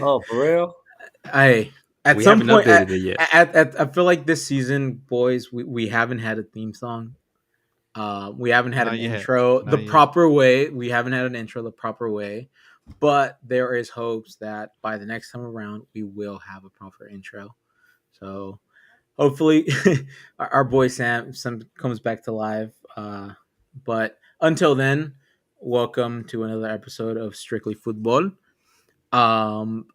Oh, for real? I at We some haven't point updated it yet. I feel like this season, boys, we haven't had a theme song. We haven't had an Not yet. intro the Not yet. proper way. We haven't had an intro the proper way, but there is hopes that by the next time around we will have a proper intro. So hopefully, our boy Sam comes back to life. But until then, welcome to another episode of Strictly Football. Um,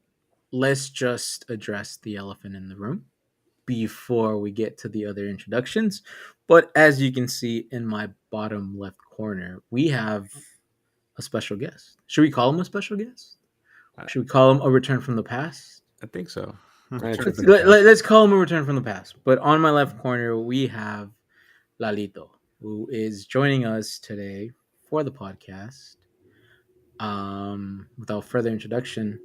let's just address the elephant in the room before we get to the other introductions. But as you can see in my bottom left corner, we have a special guest. Should we call him a special guest? Should we call him a return from the past? I think so. Let's call him a return from the past. But on my left corner, we have Lalito, who is joining us today for the podcast. Without further introduction,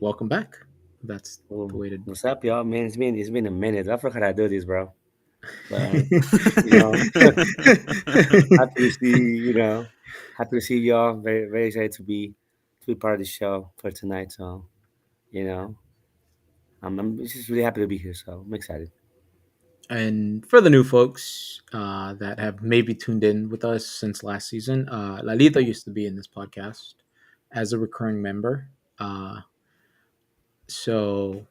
welcome back. That's the way to do What's up, y'all? Man, it's been a minute. I forgot how to do this, bro. But happy to see happy to see y'all. Very very excited to be part of the show for tonight. So you know, I'm just really happy to be here. So I'm excited. And for the new folks that have maybe tuned in with us since last season, Lalito used to be in this podcast as a recurring member. So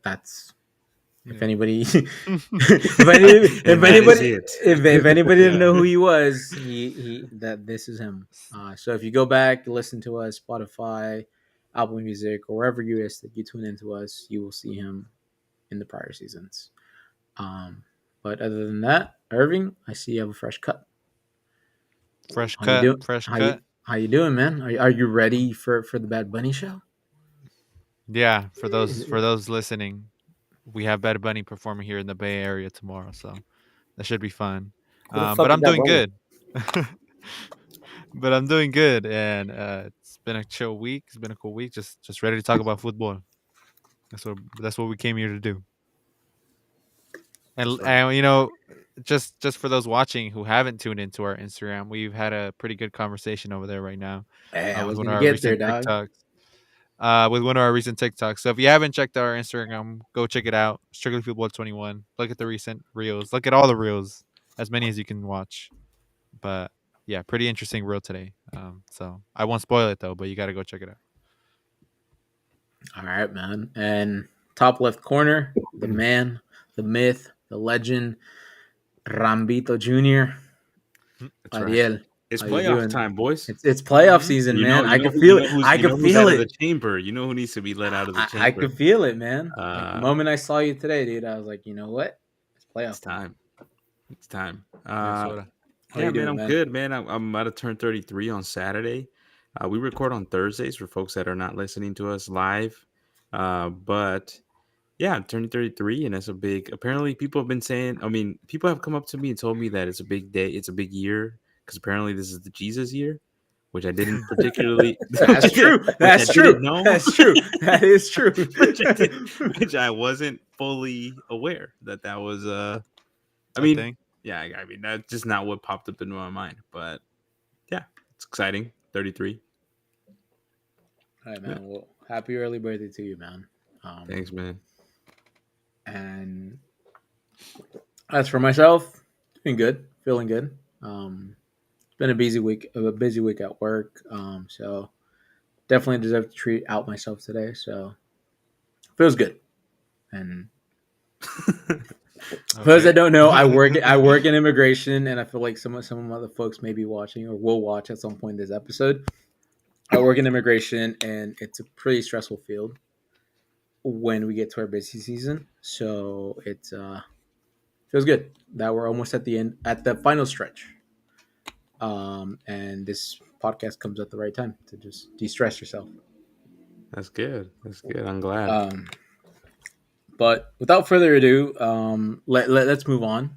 that's if anybody, if anybody didn't know who he was, he that this is him. So if you go back, listen to us, Spotify, Apple Music, or wherever you is that you tune into us, you will see him in the prior seasons. But other than that, Irving, I see you have a fresh cut. Fresh How cut. you doing? Fresh how cut. You, how you doing, man? Are you ready for the Bad Bunny show? Yeah, for those listening, we have Bad Bunny performing here in the Bay Area tomorrow, so that should be fun. Who the fuck But is I'm that doing running? good. But I'm doing good, and it's been a chill week. It's been a cool week. Just ready to talk about football. That's what we came here to do. And just for those watching who haven't tuned into our Instagram, we've had a pretty good conversation over there right now Hey, I with was one of gonna our get there, recent dog. TikToks. With one of our recent TikToks. So if you haven't checked out our Instagram, go check it out. Strictly Football 21. Look at the recent reels. Look at all the reels, as many as you can watch. But yeah, pretty interesting reel today. So I won't spoil it though, but you got to go check it out. All right, man. And top left corner, the man, the myth, the legend, Rambito Jr. That's right. Ariel. It's How you playoff doing? time, boys. It's playoff season, man. I can feel it. I can who's feel out of the it. chamber. You know who needs to be let out of the chamber. I could feel it, man. Like the moment I saw you today, dude, I was like, you know what? It's playoff. It's time. It's time. How Yeah, you doing, I'm man? good, man. I'm about to turn 33 on Saturday. We record on Thursdays for folks that are not listening to us live. But yeah, I'm turning 33, and it's a big. Apparently, people have been saying. I mean, people have come up to me and told me that it's a big day. It's a big year because apparently this is the Jesus year, which I didn't particularly. That's true. That's true. Know. That's true. That is true. which I wasn't fully aware that was. I That mean, thing. yeah. I mean, that's just not what popped up into my mind. But yeah, it's exciting. 33. All right, man. Well, happy early birthday to you, man. Thanks, man. And as for myself, doing good, feeling good. It's been a busy week at work. So definitely deserve to treat out myself today. So feels good. And for those that don't know, I work in immigration, and I feel like some other folks may be watching or will watch at some point this episode. I work in immigration, and it's a pretty stressful field when we get to our busy season. So it feels good that we're almost at the final stretch. And this podcast comes at the right time to just de-stress yourself. That's good. That's good. I'm glad. But without further ado, let's move on.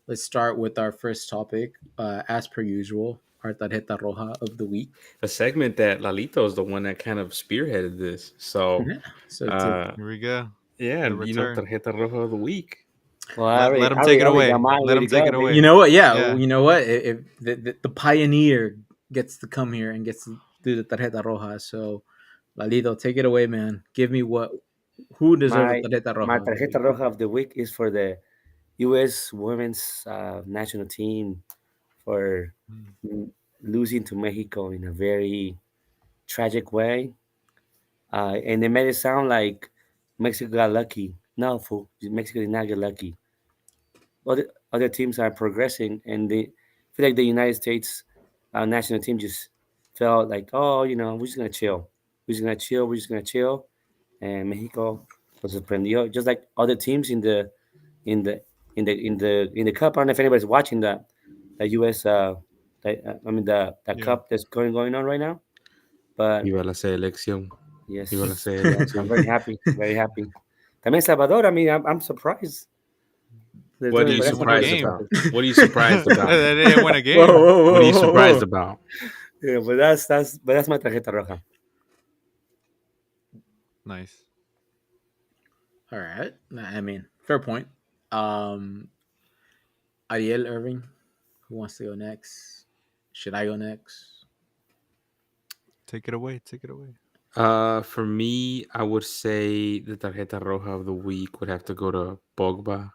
Let's start with our first topic, as per usual, our tarjeta roja of the week. A segment that Lalito is the one that kind of spearheaded this. So, So here we go. Yeah, The return. tarjeta roja of the week. Well, Let him take it away. Let him take it away. You know what? Yeah. You know what? If the pioneer gets to come here and gets to do the tarjeta roja, so Lalito, take it away, man. Give me what. Who deserves a My tarjeta my roja of the tarjeta week? roja of the week is for the U.S. women's national team for Mm. mm, losing to Mexico in a very tragic way. And they made it sound like Mexico got lucky. No, fool, Mexico did not get lucky. Other teams are progressing, and they feel like the United States national team just felt like, oh, we're just gonna chill, we're just gonna chill, we're just gonna chill, and Mexico was sorprendido, just like other teams in the in the cup. I don't know if anybody's watching the U.S. The Yeah. cup that's going on right now, but Viva la selección. Viva la yes, yes, I'm selección. very happy, very happy. También Salvador. I mean, I'm surprised they're What are doing, They you but didn't that's win a okay. surprised That's game. about? okay. What are you surprised about? They didn't win a Whoa, game. whoa, What are you whoa, whoa, surprised whoa. about? Yeah, but that's my tarjeta roja. Nice. All right. I mean, fair point. Um, Ariel Irving, who wants to go next? Should I go next? Take it away. Take it away. For me, I would say the tarjeta roja of the week would have to go to Pogba.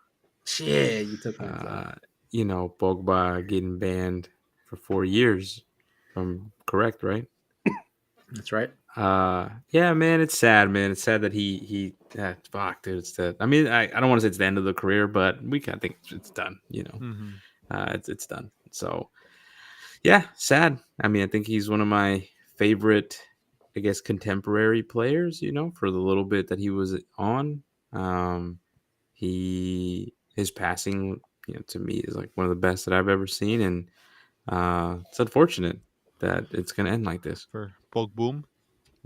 Shit, you took mine, Flo. Uh, Pogba getting banned for 4 years. If I'm correct, right? That's right. Yeah, man, it's sad, man. It's sad that fuck, dude. It's that. I mean, I don't want to say it's the end of the career, but we kind of think it's done. Hmm. It's done. So yeah, sad. I mean, I think he's one of my favorite, I guess, contemporary players. For the little bit that he was on, um, his passing, to me is like one of the best that I've ever seen, and it's unfortunate that it's gonna end like this. For Bulk Boom.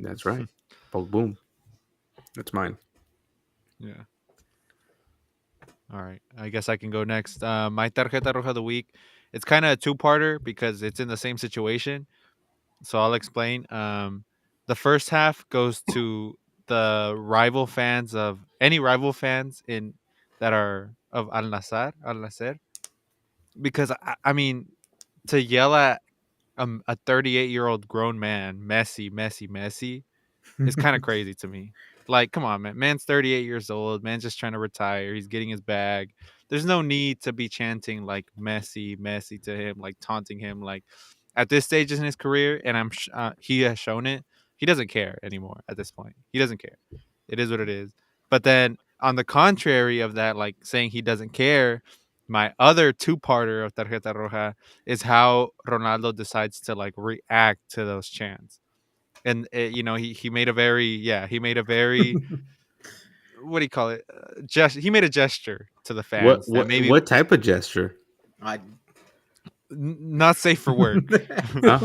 That's right. Poke boom. That's mine. Yeah. All right. I guess I can go next. My tarjeta roja of the week. It's kind of a two-parter because it's in the same situation. So I'll explain. The first half goes to the rival fans of any rival fans in that are of Al Nasser, because I mean to yell at a 38-year-old grown man, Messi, Messi, Messi, is kind of crazy to me. Like, come on, man. Man's 38 years old. Man's just trying to retire. He's getting his bag. There's no need to be chanting like Messi, Messi to him, like taunting him. Like at this stage in his career, and he has shown it. He doesn't care anymore at this point. He doesn't care. It is what it is. But then on the contrary of that, like saying he doesn't care, my other two-parter of Tarjeta Roja is how Ronaldo decides to like react to those chants. And he made a very he made a very, what do you call it, he made a gesture to the What fans that what maybe what type of gesture? I, not safe for work. Huh?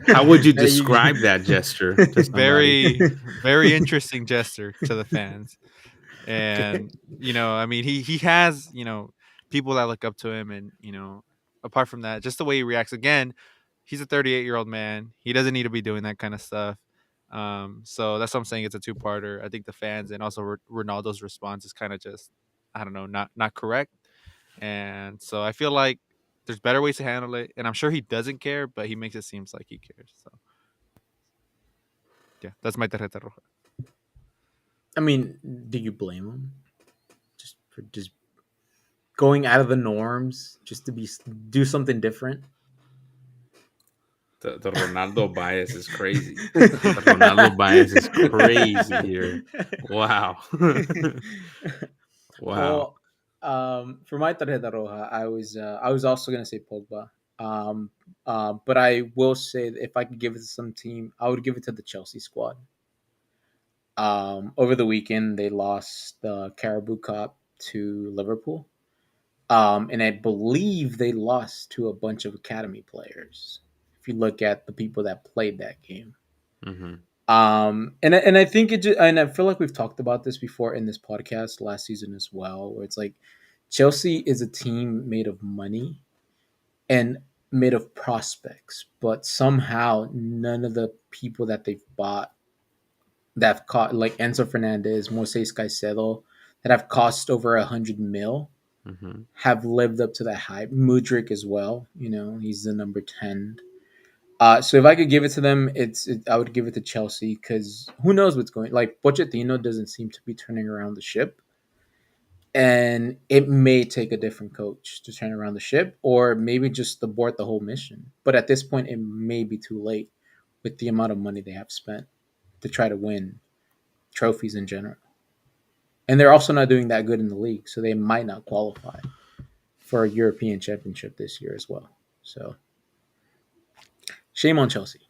How would you You- describe that gesture to somebody? Very, very interesting gesture to the fans. And I mean, he has people that look up to him, and apart from that, just the way he reacts, again, he's a 38-year-old man. He doesn't need to be doing that kind of stuff. So that's what I'm saying. It's a two-parter. I think the fans and also Ronaldo's response is kind of just, I don't know, not correct. And so I feel like there's better ways to handle it, and I'm sure he doesn't care, but he makes it seems like he cares. So yeah, that's my tarjeta roja. I mean, do you blame him? Just for just going out of the norms, just to do something different. The Ronaldo bias is crazy. The Ronaldo bias is crazy here. Wow. Wow. Well, for my tarjeta roja, I was also gonna say Pogba. Um, but I will say that if I could give it to some team, I would give it to the Chelsea squad. Over the weekend, they lost the Carabao Cup to Liverpool. And I believe they lost to a bunch of academy players. If you look at the people that played that game, Hmm. and I think and I feel like we've talked about this before in this podcast last season as well, where it's like Chelsea is a team made of money and made of prospects, but somehow none of the people that they've bought that have caught like Enzo Fernandez, Moises Caicedo, that have cost over 100 mil Hmm. have lived up to that hype. Mudrik as well, he's the number 10. So if I could give it to them, I would give it to Chelsea because who knows what's going. Like Pochettino doesn't seem to be turning around the ship, and it may take a different coach to turn around the ship, or maybe just abort the whole mission. But at this point, it may be too late with the amount of money they have spent to try to win trophies in general. And they're also not doing that good in the league, so they might not qualify for a European Championship this year as well. So shame on Chelsea.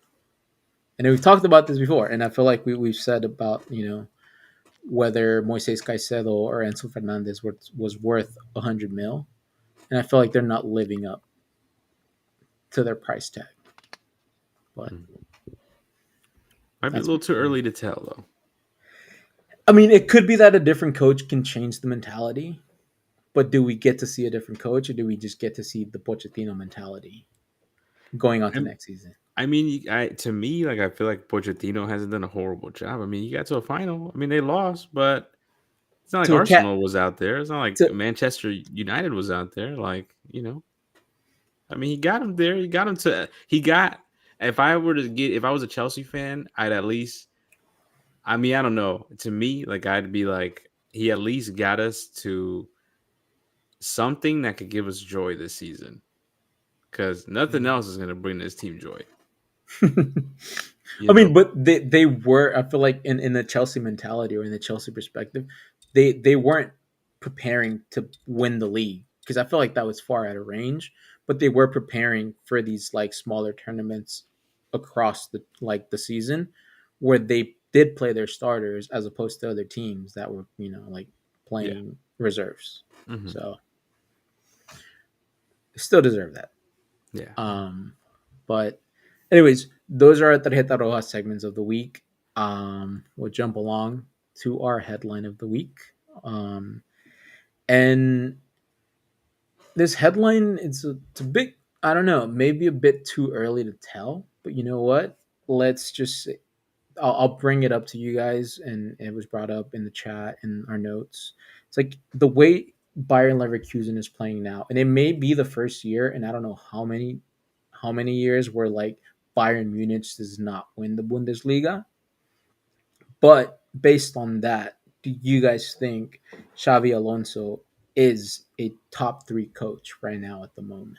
And we've talked about this before, and I feel like we've said about whether Moises Caicedo or Enzo Fernandez was worth 100 mil, and I feel like they're not living up to their price tag. But Hmm. Might be a that's little too early to tell, though. I mean, it could be that a different coach can change the mentality, but do we get to see a different coach, or do we just get to see the Pochettino mentality going on to I'm, next season? I mean, to me, like I feel like Pochettino hasn't done a horrible job. I mean, you got to a final. I mean, they lost, but it's not like To a cat Arsenal was out there. It's not like to Manchester United was out there. Like, I mean, he got him there. He got him to. He got. If I was a Chelsea fan, I'd at least. I mean, I don't know. To me, like I'd be like, he at least got us to something that could give us joy this season. Because nothing else is going to bring this team joy. You I mean, know. but they were. I feel like in the Chelsea mentality or in the Chelsea perspective, they weren't preparing to win the league because I feel like that was far out of range. But they were preparing for these like smaller tournaments across the season, where they did play their starters as opposed to other teams that were like Yeah. playing reserves. Hmm. So they still deserve that. Yeah. But anyways, those are the Tarjeta Roja segments of the week. We'll jump along to our headline of the week. And this headline, it's a bit, I don't know, maybe a bit too early to tell, but you know what? Let's just, I'll bring it up to you guys, and it was brought up in the chat in our notes. It's like the way Bayern Leverkusen is playing now, and it may be the first year, and I don't know how many years where like Bayern Munich does not win the Bundesliga. But based on that, do you guys think Xavi Alonso is a top three coach right now at the moment?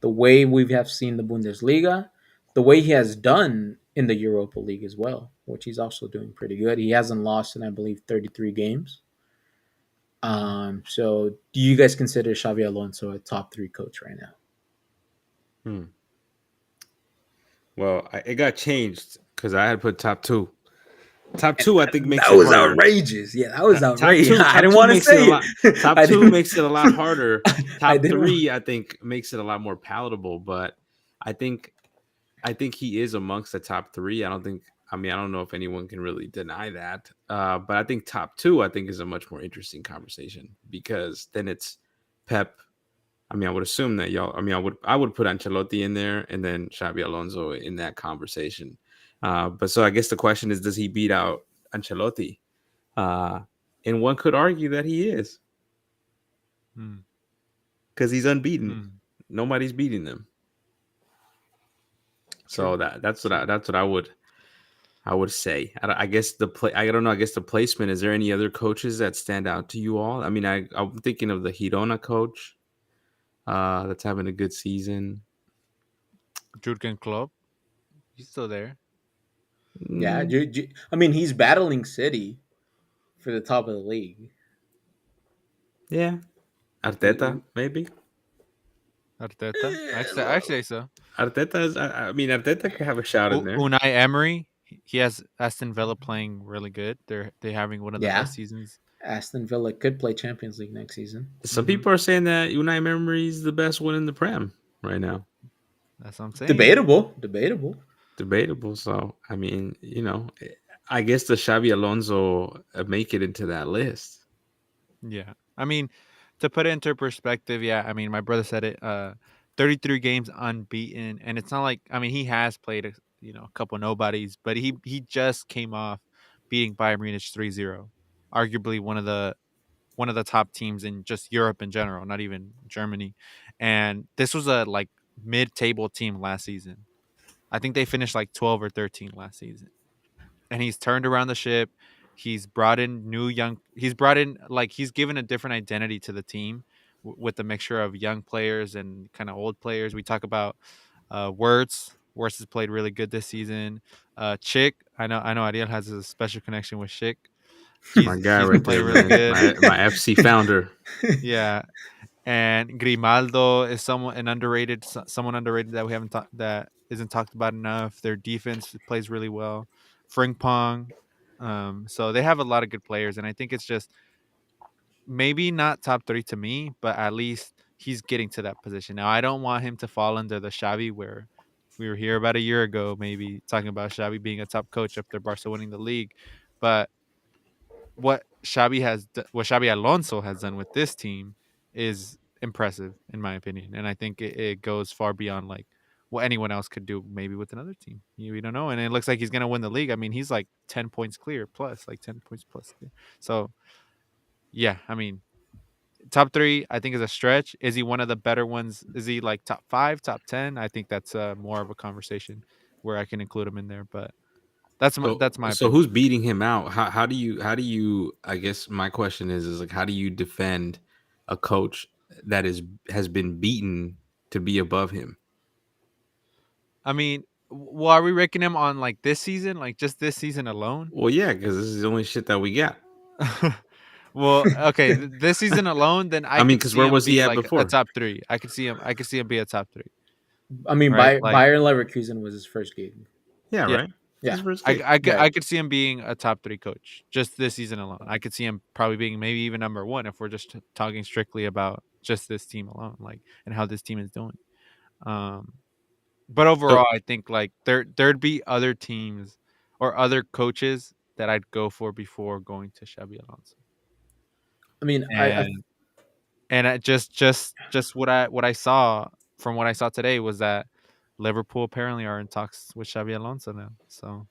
The way we have seen the Bundesliga, the way he has done in the Europa League as well, which he's also doing pretty good. He hasn't lost in, I believe, 33 games. So do you guys consider Xavi Alonso a top three coach right now? Hmm. Well, it got changed because I had put top two. Top two, I think, makes That it was harder. outrageous. Yeah, that was Top outrageous. two, I top didn't two want to makes it a say lot. it. Top I two didn't. makes it a lot harder. I Top didn't. three, I think, makes it a lot more palatable. But I think, I think he is amongst the top three. I don't think. I mean, I don't know if anyone can really deny that. But I think top two, I think, is a much more interesting conversation because then it's Pep. I mean, I would assume that y'all. I mean, I would put Ancelotti in there and then Xabi Alonso in that conversation. But so I guess the question is, does he beat out Ancelotti? Uh, and one could argue that he is Hmm. because he's unbeaten. Hmm. Nobody's beating them. So True. that's what I would say. I guess the play. I don't know. I guess the placement. Is there any other coaches that stand out to you all? I mean, I'm thinking of the Girona coach. That's having a good season. Jurgen Klopp, he's still there. Yeah, Mm, I mean, he's battling City for the top of the league. yeah, We, Arteta maybe. Arteta, I'd well, say so. Arteta is. I mean, Arteta could have a shot in there. Unai Emery, he has Aston Villa playing really good. They're having one of the yeah, best seasons. Aston Villa could play Champions League next season. Some Hmm. people are saying that Unai Emery is the best one in the Prem right now. That's what I'm saying. Debatable, debatable. Debatable. So I mean, I guess the Xavi Alonso make it into that list. Yeah. I mean, to put it into perspective, yeah, I mean, my brother said it, 33 games unbeaten, and it's not like, I mean, he has played a couple nobodies, but he just came off beating Bayern Munich 3-0, arguably one of the top teams in just Europe in general, not even Germany. And this was a like mid-table team last season. I think they finished like 12 or 13 last season. And he's turned around the ship. He's brought in new young. He's brought in like he's given a different identity to the team with the mixture of young players and kind of old players. We talk about Wirtz. Wirtz has played really good this season. Chick, I know Ariel has a special connection with Chick. My guy He's been right playing there, really man. good. My FC founder. Yeah, and Grimaldo is someone underrated that we haven't talked that isn't talked about enough. Their defense plays really well. Frimpong, so they have a lot of good players, and I think it's just maybe not top three to me, but at least he's getting to that position. Now I don't want him to fall under the Xavi where we were here about a year ago, maybe talking about Xavi being a top coach after Barca winning the league, but what Xabi Alonso has done with this team is impressive in my opinion, and I think it goes far beyond like what anyone else could do maybe with another team. We don't know, and it looks like he's gonna win the league. I mean, he's like 10 points clear plus, like 10 points plus clear. So yeah, I mean, top three I think is a stretch. Is he one of the better ones? Is he like top five, top 10? I think that's more of a conversation where I can include him in there, but that's my So opinion. who's beating him out? How do you I guess my question is like how do you defend a coach that has been beaten to be above him? I mean, well, are we ranking him on like this season, like just this season alone? Well, yeah, because this is the only shit that we got. Well, okay, this season alone, then I I mean, could because see where him was he be at like a before? top three. I could see him. I could see him be a top three, I mean, right? Like, Bayern Leverkusen was his first game. Yeah, yeah, right. It's Yeah, his first game. right. I could see him being a top three coach just this season alone. I could see him probably being maybe even number one if we're just talking strictly about just this team alone, like and how this team is doing. Um, but So overall, I think like there'd be other teams or other coaches that I'd go for before going to Xabi Alonso. I mean, And I just what I saw from what I saw today was that Liverpool apparently are in talks with Xabi Alonso now. So,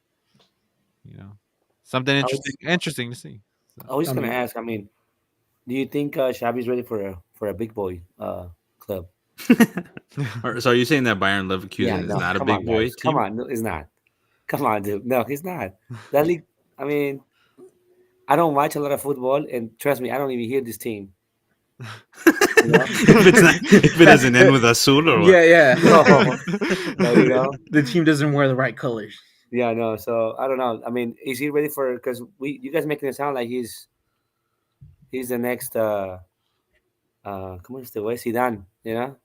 you know, something I interesting to see. So, I was I just gonna mean, ask. I mean, do you think Xabi's ready for a big boy club? so are you saying that Bayern Yeah, Leverkusen is no, not a come on, big boy guys, come team? on, no, it's not. Come on, dude, no, he's not. That league. I mean, I don't watch a lot of football, and trust me, I don't even hear this team. You know, If it doesn't end with Azul or what? yeah, yeah. no, no, you know, The team doesn't wear the right colors. yeah, no. So I don't know. I mean, is he ready for? Because you guys making it sound like he's the next ¿cómo es este güey? Zidane, you know?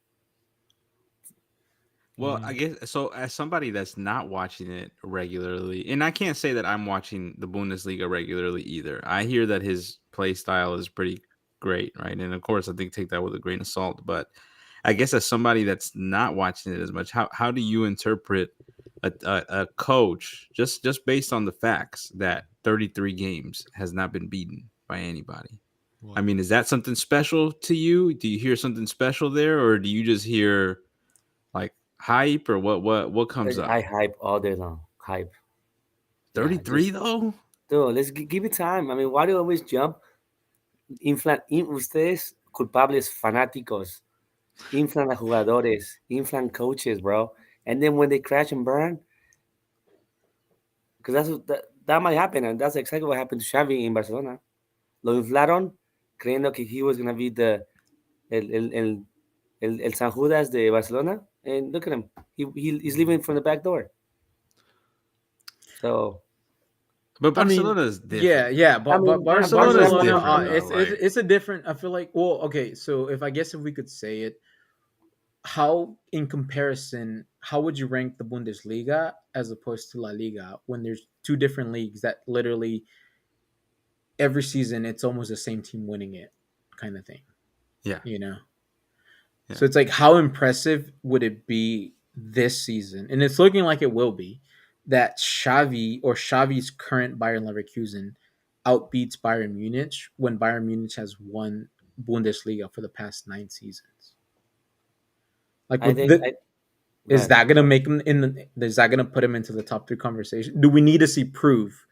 Well, I Mhm. guess so. As somebody that's not watching it regularly, and I can't say that I'm watching the Bundesliga regularly either. I hear that his play style is pretty great, right? And of course, I think take that with a grain of salt. But I guess as somebody that's not watching it as much, how do you interpret a coach just based on the facts that 33 games has not been beaten by anybody? I Wow. mean, is that something special to you? Do you hear something special there, or do you just hear like hype, or what comes up? I hype all day long. Hype. Yeah, 33 just, though? dude, give it time. I mean, why do you always jump? Ustedes culpables fanáticos, inflan a jugadores, inflan coaches, bro. And then when they crash and burn, because that might happen, and that's exactly what happened to Xavi in Barcelona. Lo inflaron, creyendo que he was gonna be el San Judas de Barcelona, and look at him. He's leaving from the back door. So But I mean, Barcelona is yeah, different. yeah, I but mean, Barcelona is Barcelona, different though. Like, it's a different. I feel like, well, okay, so if I guess if we could say it, how in comparison, how would you rank the Bundesliga as opposed to La Liga when there's two different leagues that literally every season it's almost the same team winning it, kind of thing, yeah, you know? yeah. So it's like, how impressive would it be this season? And it's looking like it will be that Xavi's current Bayern Leverkusen outbeats Bayern Munich when Bayern Munich has won Bundesliga for the past 9 seasons. Like, I with think the, go is ahead. that gonna make him in the? Is that gonna put him into the top three conversation? Do we need to see proof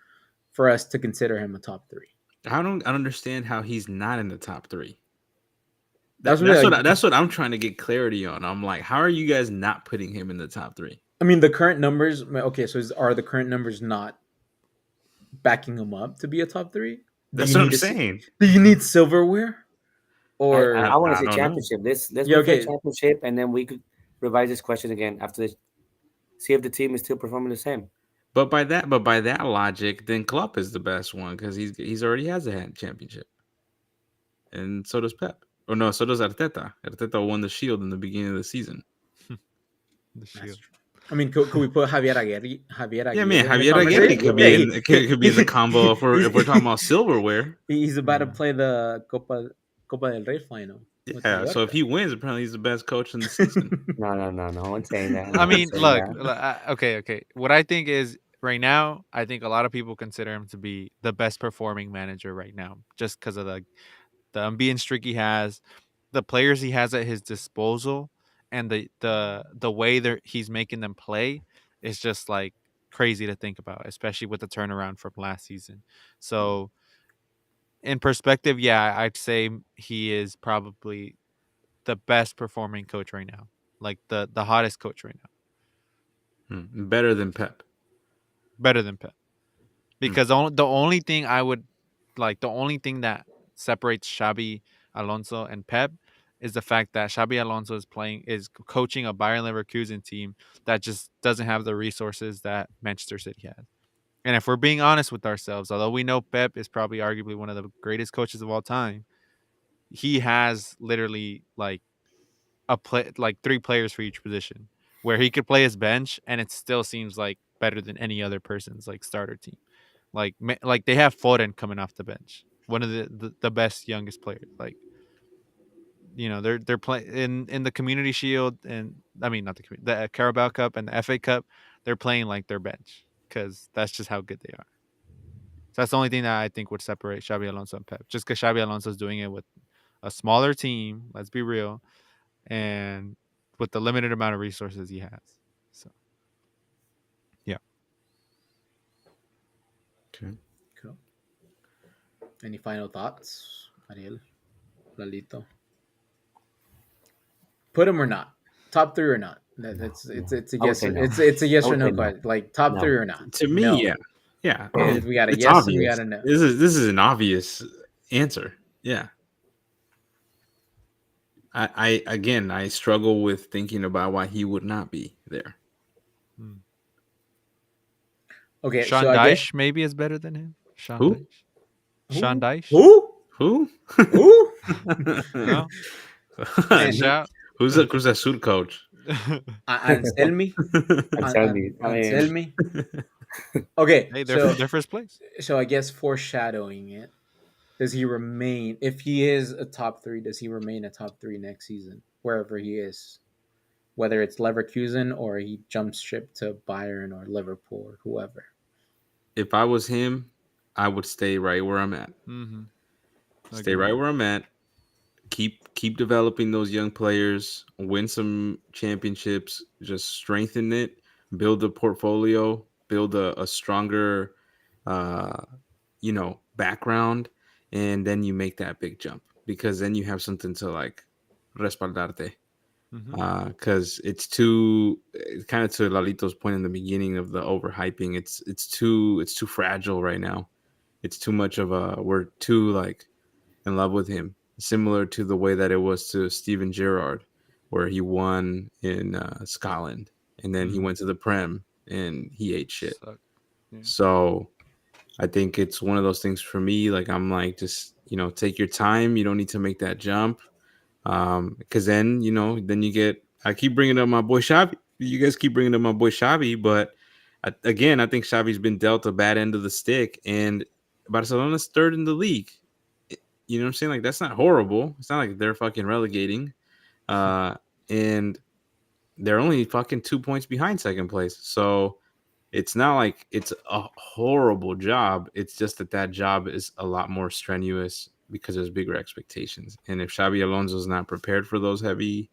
for us to consider him a top three? I don't understand how he's not in the top three. That's what like, That's what I'm trying to get clarity on. I'm like, how are you guys not putting him in the top three? I mean, the current numbers. Okay, so are the current numbers not backing him up to be a top three? Do That's you what I'm need saying. Do you need silverware I I, or I want to I say don't know. championship. Let's yeah? wait for the Okay, championship, and then we could revise this question again after this. See if the team is still performing the same. But by that logic, then Klopp is the best one because he's already has a championship, and so does Pep. Or no, so does Arteta. Arteta won the Shield in the beginning of the season. The that's shield. true. I mean, could we put Javier Yeah, man, Aguirre in the Javier Aguirre conversation? could Yeah, be in. Could be in the combo if we're talking about silverware. he's about to Yeah. play the Copa del Rey final with Yeah, so if Mallorca. he wins, apparently he's the best coach in the season. No, no, no, no one saying that. I No one mean, saying look, that. okay, okay. What I think is right now, I think a lot of people consider him to be the best performing manager right now, just because of the unbeaten streak he has, the players he has at his disposal, and the way that he's making them play is just like crazy to think about, especially with the turnaround from last season. So, in perspective, yeah, I'd say he is probably the best performing coach right now, like the hottest coach right now, Better than Pep. better than Pep. Hmm. Because the only thing I would like, the only thing that separates Xabi Alonso and Pep is the fact that Xabi Alonso is coaching a Bayern Leverkusen team that just doesn't have the resources that Manchester City has. And if we're being honest with ourselves, although we know Pep is probably arguably one of the greatest coaches of all time, he has literally like three players for each position, where he could play his bench and it still seems like better than any other person's like starter team. Like they have Foden coming off the bench, one of the best youngest players. Like, they're playing in the Community Shield, and I mean not the Carabao Cup and the FA Cup. They're playing like their bench because that's just how good they are. So that's the only thing that I think would separate Xabi Alonso and Pep. Just because Xabi Alonso is doing it with a smaller team, let's be real, and with the limited amount of resources he has. So yeah. Okay. Cool. Any final thoughts, Ariel, Lalito? Put him or not? Top three or not? No, It's no. it's a I would yes say or no. it's a I yes or would say no no. question. Like top No. three or not? To me, No. yeah, yeah, We got a it's yes and we got obvious. a no. This is an obvious answer. Yeah, I again, I struggle with thinking about why he would not be there. Hmm. Okay, so Sean I get Dyche maybe is better than him. Sean Who? Dyche. Sean who Dyche. who Who? who No, good man. shout. Who's the Cruz Azul coach? Anselmi, I'm telling you. I mean, Anselmi. Okay, Hey, they're so they're first place. I guess foreshadowing it. Does he remain? If he is a top three, does he remain a top three next season, wherever he is? Whether it's Leverkusen or he jumps ship to Bayern or Liverpool or whoever. If I was him, I would stay right where I'm at. Mm-hmm. Stay Agreed. right where I'm at. Keep developing those young players, win some championships, just strengthen it, build a portfolio, build a stronger uh background, and then you make that big jump because then you have something to like respaldarte. Mm-hmm. Because it's too kind of to Lalito's point in the beginning of the overhyping. It's too fragile right now. It's too much of a we're too like in love with him, similar to the way that it was to Steven Gerrard, where he won in Scotland and then he Mm. went to the Prem and he ate shit. Suck. Yeah. So I think it's one of those things for me. Like I'm like, just take your time. You don't need to make that jump, because then then you get. I keep bringing up my boy Xavi. You guys keep bringing up my boy Xavi, but again, I think Xavi's been dealt a bad end of the stick, and Barcelona's third in the league. You know what I'm saying? Like that's not horrible. It's not like they're fucking relegating, uh, and they're only fucking 2 points behind second place. So it's not like it's a horrible job. It's just that job is a lot more strenuous because there's bigger expectations. And if Xabi Alonso is not prepared for those heavy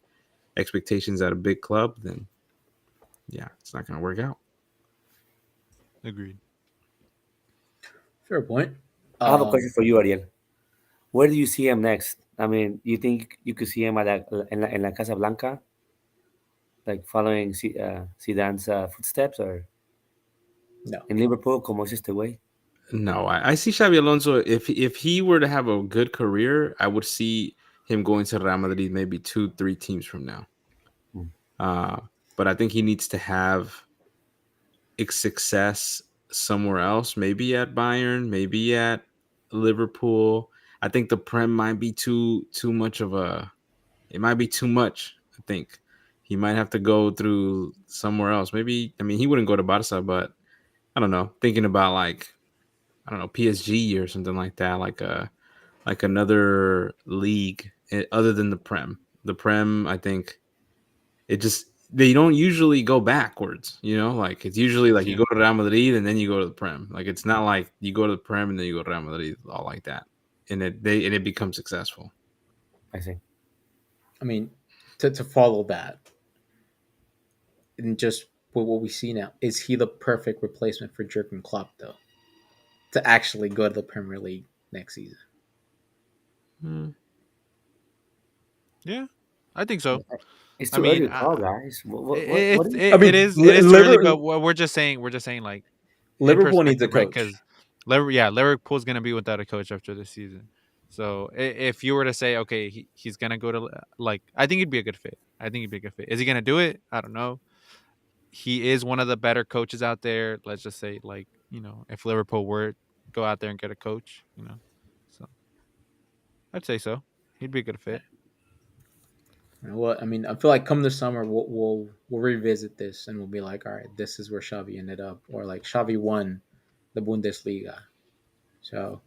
expectations at a big club, then yeah, it's not going to work out. Agreed. Fair point. I have a question for you, Ariel. Where do you see him next? I mean, you think you could see him at in La Casa Blanca, like following Zidane's footsteps, or No. in Liverpool, como es este güey? No, I see Xabi Alonso. If he were to have a good career, I would see him going to Real Madrid maybe 2, 3 teams from now. Mm, Uh, but I think he needs to have success somewhere else, maybe at Bayern, maybe at Liverpool. I think the Prem might be too much of a. It might be too much. I think he might have to go through somewhere else. Maybe, I mean, he wouldn't go to Barca, but I don't know. Thinking about like, I don't know, PSG or something like that, like another league other than the Prem. The Prem, I think it just they don't usually go backwards. Like it's usually like you Yeah. go to Real Madrid and then you go to the Prem. Like it's not like you go to the Prem and then you go to Real Madrid all like that, and it becomes successful. I see. I mean, to follow that and just what we see now, is he the perfect replacement for Jurgen Klopp though? To actually go to the Premier League next season. Hmm. Yeah, I think so. It's I too early mean, to call, guys. What it's do you I think? it mean, is it is too early, but Liverpool, we're just saying like in Liverpool needs a perspective, right? coach. Because Liverpool's gonna be without a coach after this season. So if you were to say, okay, he's gonna go to like, I think he'd be a good fit. I think he'd be a good fit. Is he gonna do it? I don't know. He is one of the better coaches out there. Let's just say, like, if Liverpool were to go out there and get a coach, so I'd say so. He'd be a good fit. Well, I mean, I feel like come the summer, we'll revisit this and we'll be like, all right, this is where Xavi ended up, or like Xavi won the Bundesliga. So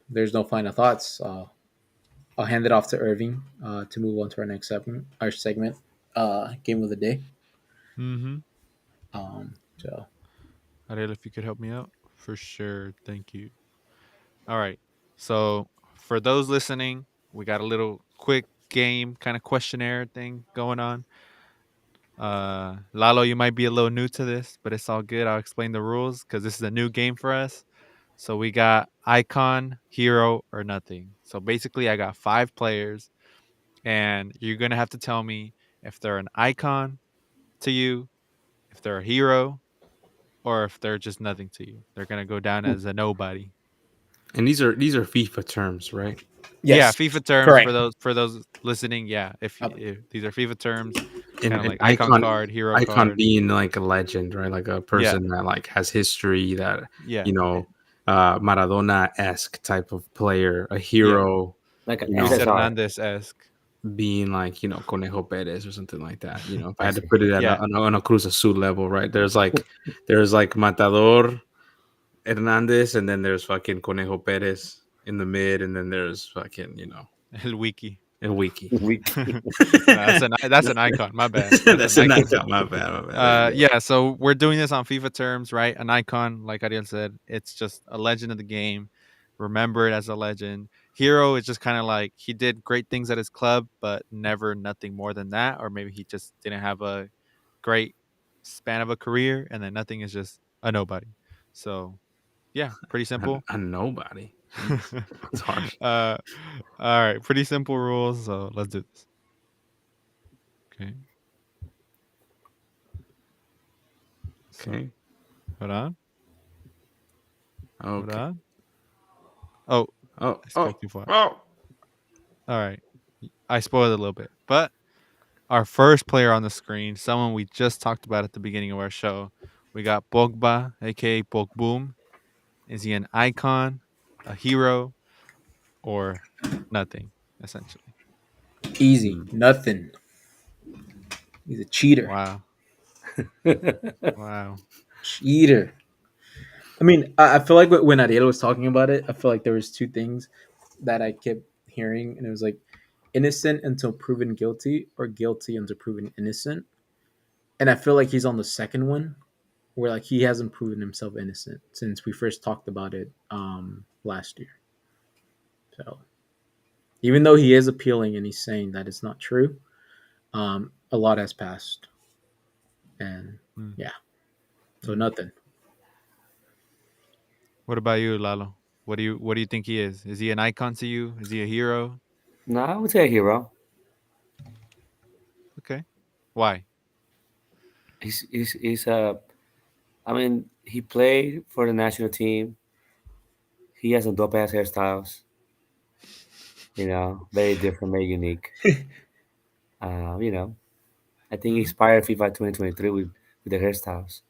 there's no final thoughts. I'll hand it off to Irving to move on to our next segment, game of the day. Mm-hmm. So Ariel, if you could help me out, for sure. Thank you. All right. So for those listening, we got a little quick game kind of questionnaire thing going on. Lalo, you might be a little new to this, but it's all good. I'll explain the rules because this is a new game for us. So we got icon, hero, or nothing. So basically, I got 5 players, and you're gonna have to tell me if they're an icon to you, if they're a hero, or if they're just nothing to you. They're gonna go down as a nobody. And these are FIFA terms, right? Yeah, yes, FIFA terms correct. for those listening. Yeah, Okay. if these are FIFA terms, And kind of an like icon card, hero icon card. being like a legend, right? Like a Yeah, person that like has history that yeah, you know Maradona esque type of player, a yeah. hero, Like an you Luis know, SSR. Hernandez esque. being like Conejo Perez or something like that. If I I had to see. put it at Yeah, on a Cruz Azul level, right? There's like Matador Hernandez, and then there's fucking Conejo Perez in the mid, and then there's fucking El Wiki. El Wiki. We No, that's an icon. My bad. That's an That's a icon. nice out. My bad. My bad. There you go. Yeah. So we're doing this on FIFA terms, right? An icon, like Ariel said, it's just a legend of the game. Remember it as a legend. Hero is just kind of like he did great things at his club, but never nothing more than that, or maybe he just didn't have a great span of a career, and then nothing is just a nobody. So yeah, pretty simple. A nobody. Jeez, that's harsh. All right, pretty simple rules. So let's do this. Okay. So Okay. hold on, hold Okay. on. Oh, Oh. I Oh. spoke too far. Oh. All right, I spoiled a little bit, but our first player on the screen, someone we just talked about at the beginning of our show, we got Pogba, aka Pogboom. Is he an icon, a hero, or nothing? Essentially. Easy, Hmm. nothing. He's a cheater. Wow. Wow. Cheater. I mean, I feel like when Ariel was talking about it, I feel like there was two things that I kept hearing, and it was like innocent until proven guilty, or guilty until proven innocent. And I feel like he's on the second one, where like he hasn't proven himself innocent since we first talked about it last year. So even though he is appealing and he's saying that it's not true, a lot has passed, and Mm, yeah, so mm. nothing. What about you, Lalo? What do you think he is? Is he an icon to you? Is he a hero? No, I would say a hero. Okay. Why? He's I mean, he played for the national team. He has some dope ass hairstyles. Very different, very unique. You know, I think he Hmm. inspired FIFA 2023 with the hairstyles.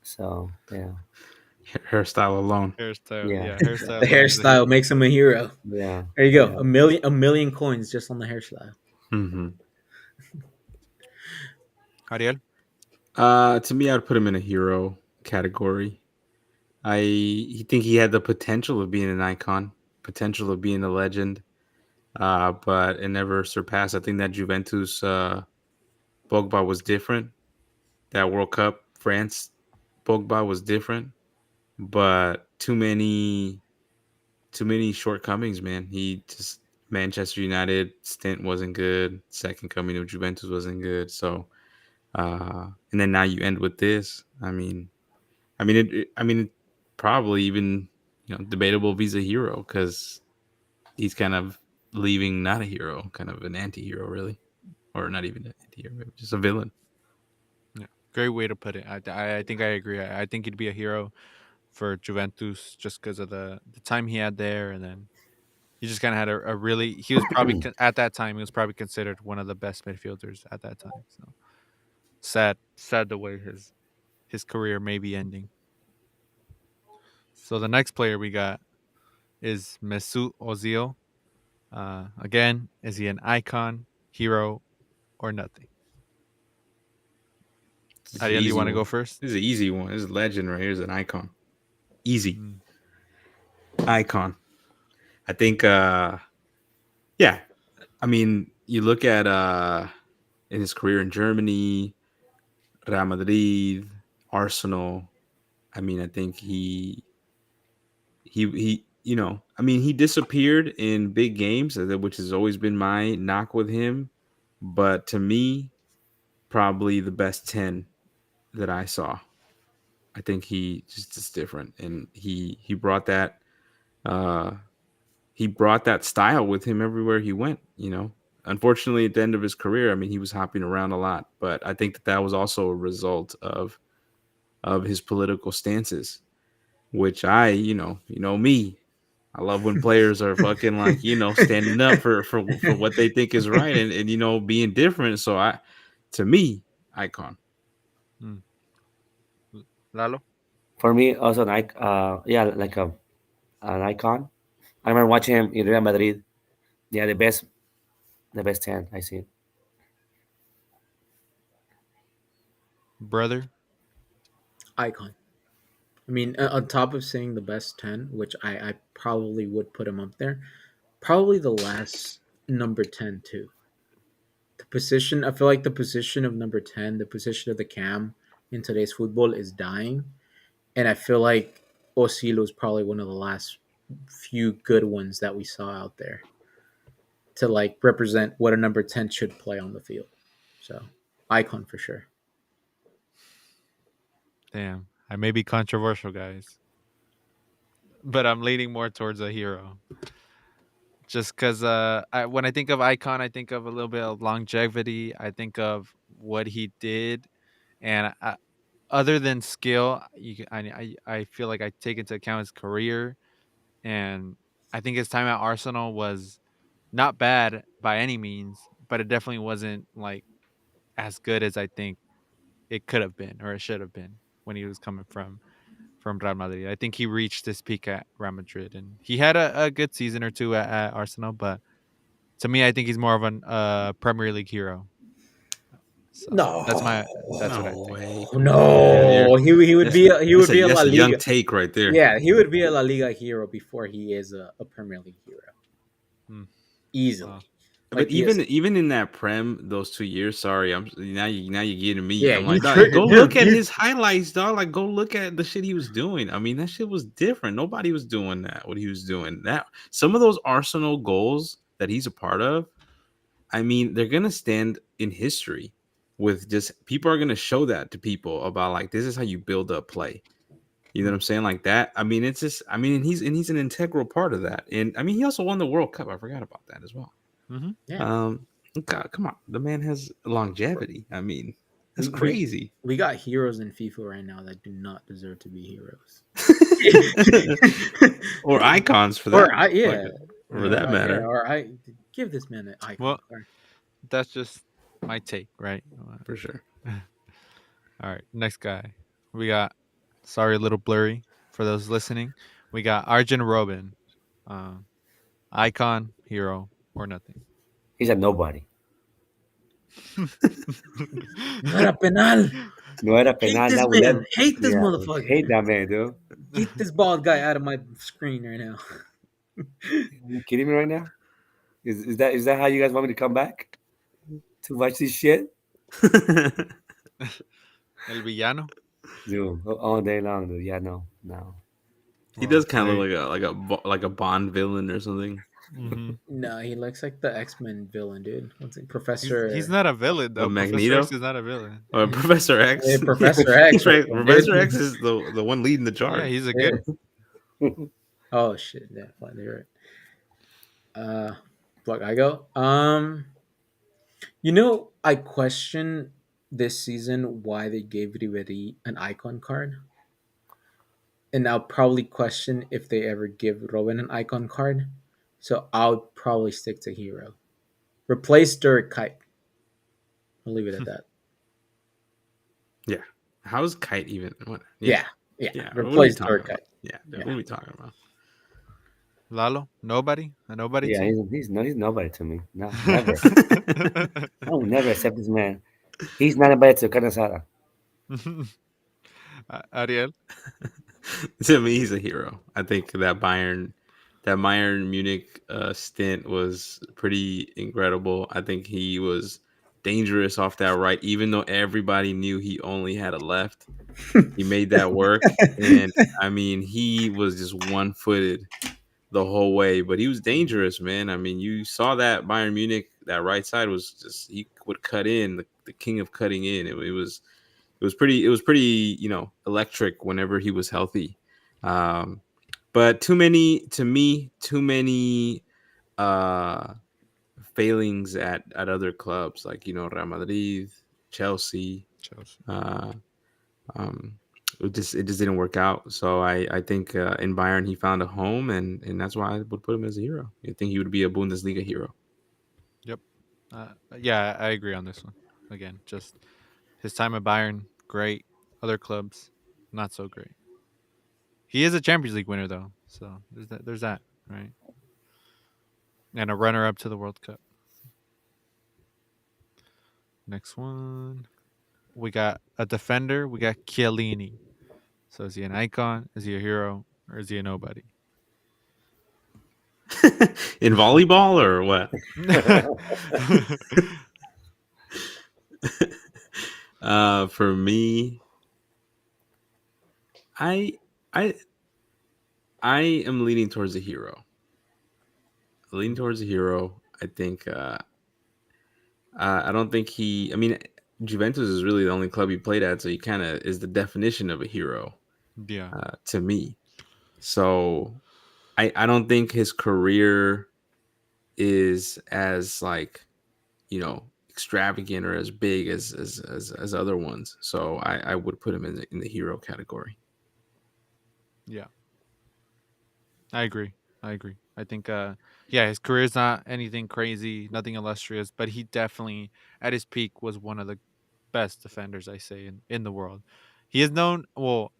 So yeah, Hairstyle alone. Hairstyle. yeah, Yeah, yeah, hairstyle The alone. He's a hairstyle hero. makes him a hero. yeah, There you go. yeah. A million coins just on the hairstyle. Hmm. Ariel. To me, I'd put him in a hero category. I think he had the potential of being an icon, potential of being a legend, but it never surpassed. I think that Juventus Pogba was different. That World Cup France Pogba was different, but too many shortcomings, man. He just Manchester United stint wasn't good. Second coming of Juventus wasn't good. So, and then now you end with this. Probably even debatable if he's a hero because he's kind of leaving not a hero, kind of an anti-hero, really, or not even an anti-hero, maybe just a villain. Yeah, great way to put it. I think I agree. I think he'd be a hero for Juventus just because of the time he had there, and then he just kind of had a really. He was probably at that time he was probably considered one of the best midfielders at that time. So sad the way his career may be ending. So the next player we got is Mesut Ozil. Again, is he an icon, hero, or nothing? This is an Ariel, you easy want to go one. first? This is an easy one. This is a legend right here. Here's an icon. Easy Mm. icon. I think. Yeah. I mean, you look at in his career in Germany, Real Madrid, Arsenal. I mean, I think he he disappeared in big games, which has always been my knock with him. But to me, probably the best 10 that I saw. I think he just is different, and uh he brought that style with him everywhere he went. Unfortunately, at the end of his career, I mean, he was hopping around a lot, but I think that was also a result of his political stances, which me, I love when players are fucking like standing up for what they think is right, and being different. So to me, icon. Mm. Lalo. For me, also yeah, like an icon. I remember watching him in Real Madrid. Yeah, the best 10 I see. Brother. Icon. I mean, on top of saying the best 10, which I probably would put him up there, probably the last number 10 too. The position, I feel like the position of number 10, the position of the cam in today's football is dying. And I feel like Osil was probably one of the last few good ones that we saw out there to like represent what a number 10 should play on the field. So, icon for sure. Damn. I may be controversial, guys, but I'm leaning more towards a hero. Just because when I think of icon, I think of a little bit of longevity. I think of what he did, and other than skill, I feel like I take into account his career, and I think his time at Arsenal was not bad by any means, but it definitely wasn't like as good as I think it could have been or it should have been when he was coming from Real Madrid. I think he reached his peak at Real Madrid, and he had a good season or two at Arsenal. But to me, I think he's more of an Premier League hero. So No, that's what I No think. way. Come on, man. no, he would be he would be a La That's a young Liga. take right there. Yeah, he would be a La Liga hero before he is a Premier League hero Hmm. Wow. easily. But Like the even in that prem, those 2 years. Sorry, I'm now you're getting me. yeah, I'm you like, dog, triggered, go dude. look at his highlights, dog. Like, go look at the shit he was doing. I mean, that shit was different. Nobody was doing that. What he was doing. That some of those Arsenal goals that he's a part of. I mean, they're gonna stand in history. With just people are gonna show that to people about like this is how you build up play. You know what I'm saying? Like that. I mean, it's just. I mean, he's an integral part of that. And I mean, he also won the World Cup. I forgot about that as well. Mm-hmm. Yeah, Um, God, come on, the man has longevity. I mean, that's we we crazy. we got heroes in FIFA right now that do not deserve to be heroes. Or icons for or that, I like yeah, for that yeah, matter, or I give this man an icon Well, card. that's just my take, right? for sure. All right, next guy. We got. Sorry, a little blurry for those listening. We got Arjen Robin, uh, icon, hero, or nothing. He's a nobody. No era penal. No era Hate penal. this That would man. never. Hate this Yeah, motherfucker. hate that man, dude. Get this bald guy out of my screen right now. Are you kidding me right now? Is that how you guys want me to come back to watch this shit? El villano. Dude, all day long, dude. Yeah, no, no. He does Well, kind of look like a Bond villain or something. hmm No, he looks like the X-Men villain, dude. What's it? he's Professor not a villain A though. Professor X Magneto is not a villain. or Professor X. Professor X right there, Professor dude. X is the one leading the Yeah, charge. he's a good. Yeah. Oh shit, yeah, fine, you're right. Look, I go. I question this season why they gave Ribery an icon card, and I'll probably question if they ever give Robin an icon card. So I'll probably stick to hero. Replace Dirk Kite. I'll leave it at that. Yeah. How's Kite even? What? Yeah. Yeah, yeah. Yeah. What are we Replace talking Dirk about? Kite. Yeah. What Yeah. are we talking about? Lalo, nobody, a nobody Yeah, too. he's nobody to me. No, never. I will never accept this man. He's not nobody to Canasada. Ariel. To me, he's a hero. I think that Bayern Munich stint was pretty incredible. I think he was dangerous off that right, even though everybody knew he only had a left. He made that work, and I mean, he was just one footed the whole way, but he was dangerous, man. I mean, you saw that Bayern Munich, that right side was just he would cut in, the king of cutting in. It was pretty electric whenever he was healthy. Um, but too many uh failings at other clubs like Real Madrid, Chelsea. Chelsea. Uh, um, it just didn't work out. So I think in Bayern he found a home, and that's why I would put him as a hero. I think he would be a Bundesliga hero. Yep. Yeah, I agree on this one. Again, just his time at Bayern, great. Other clubs, not so great. He is a Champions League winner though, so there's that, right? And a runner-up to the World Cup. Next one, we got a defender. We got Chiellini. So is he an icon? Is he a hero? Or is he a nobody? In volleyball or what? For me, I I I am leaning towards a hero. Leaning towards a hero. I think. I don't think he. I mean, Juventus is really the only club he played at, so he kind of is the definition of a hero Yeah. to me. So I don't think his career is as like extravagant or as big as other ones. So I would put him in the hero category. Yeah. I agree. I agree. I think yeah, his career is not anything crazy, nothing illustrious, but he definitely at his peak was one of the best defenders I say in the world. He is known, well,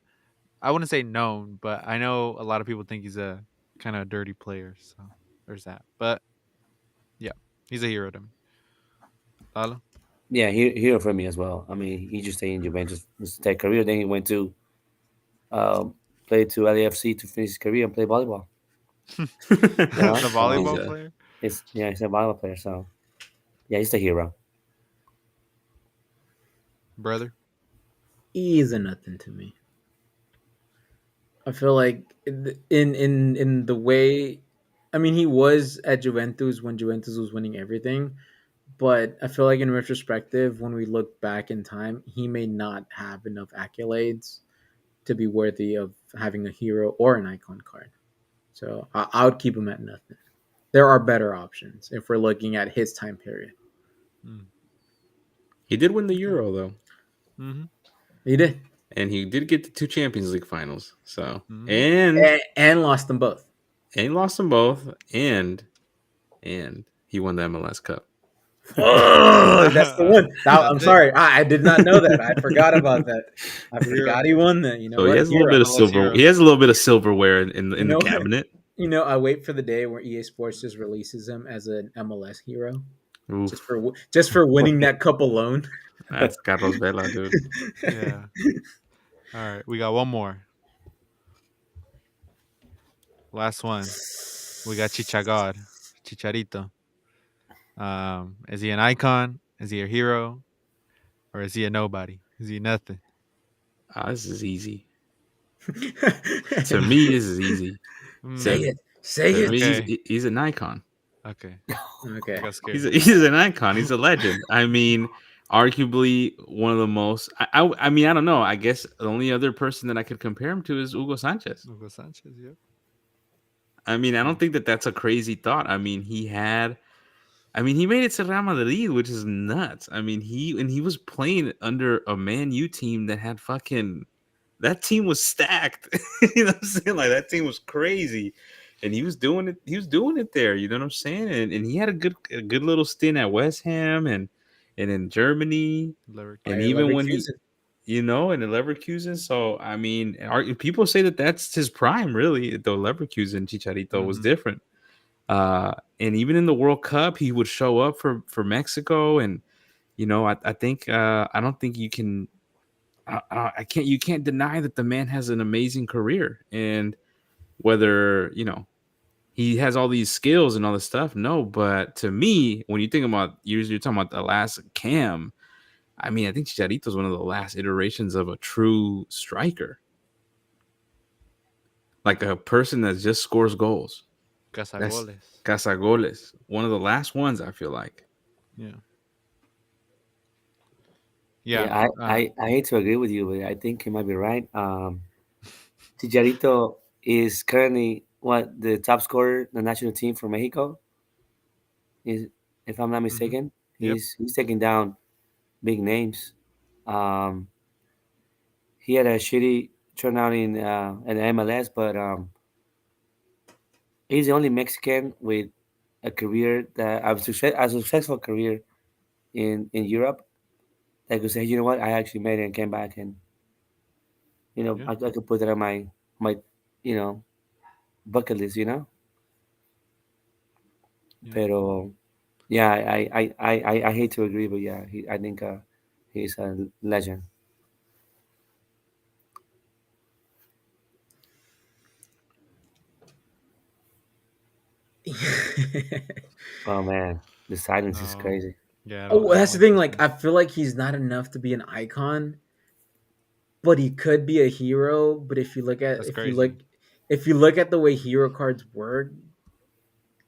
I wouldn't say known, but I know a lot of people think he's a kind of dirty player, so there's that. But yeah, he's a hero to me. Lalo? Yeah, hero for me as well. I mean, he just stayed in Juventus his entire career. Then he went to um, play to LAFC to finish his career and play volleyball. You know, The so He's volleyball a player? he's a volleyball player. So yeah, he's the hero. Brother? He's a nothing to me. I feel like in the way, I mean, he was at Juventus when Juventus was winning everything, but I feel like in retrospective, when we look back in time, he may not have enough accolades to be worthy of having a hero or an icon card. So I would keep him at nothing. There are better options if we're looking at his time period. Mm. He did win the Okay. Euro though, Mm-hmm. He did, and he did get the two Champions League finals. So Mm-hmm. and lost them both. and he lost them both, and he won the MLS Cup. Oh, that's the one. I'm That's it. sorry, I did not know that. I forgot about that. I Hero. forgot he won that. You know So he what? has a little bit Hero. of MLS silver. hero. He has a little bit of silverware You in the know what? cabinet. I wait for the day where EA Sports just releases him as an MLS hero, Oof, just for winning that cup alone. that's Carlos Vela, dude. Yeah. All right. We got one more. Last one. We got Chichagod. Chicharito. Is he an icon? Is he a hero? Or is he a nobody? Is he nothing? This is easy. To me, this is easy. Say Mm. To it. Say to it. me, Okay. he's an icon. Okay. I Okay. got scared. He's an icon. He's a legend. I mean, arguably one of the most. I mean, I don't know. I guess the only other person that I could compare him to is Hugo Sanchez. Hugo Sanchez. Yep. I mean, I Yeah. don't think that that's a crazy thought. I mean, he had. I mean, he made it to Real Madrid, which is nuts. I mean, he was playing under a Man U team that had fucking that team was stacked. You know what I'm saying? Like that team was crazy. And he was doing it, he was doing it there, you know what I'm saying? And he had a good little stint at West Ham and in Germany. And Bayer Leverkusen. even when he Leverkusen. and the Leverkusen. So I mean, people say that that's his prime, really. Though Leverkusen Chicharito was Mm-hmm. different. And even in the World Cup, he would show up for Mexico, and I think I don't think you can I can't you can't deny that the man has an amazing career, and whether he has all these skills and all this stuff, no, but to me, when you think about you're talking about the last Cam, I mean, I think Chicharito is one of the last iterations of a true striker, like a person that just scores goals. That's Cazagoles. Casagoles, one of the last ones, I feel like. Yeah. Yeah. Yeah, I hate to agree with you, but I think you might be right. Chicharito is currently what the top scorer, the national team for Mexico is, if I'm not Mm-hmm. mistaken. Yep. He's taking down big names. Um, he had a shitty turnout in the MLS, but he's the only Mexican with a career that a successful career in Europe that could say, you know what, I actually made it and came back, and Yeah. I could put that on my you know bucket list, Yeah. Pero yeah, I hate to agree, but yeah, I think he's a legend. Oh man, the silence is Oh. crazy. Yeah. I Oh, don't that's the like thing. this Like, one. I feel like he's not enough to be an icon, but he could be a hero. But That's crazy. if you look at the way hero cards work,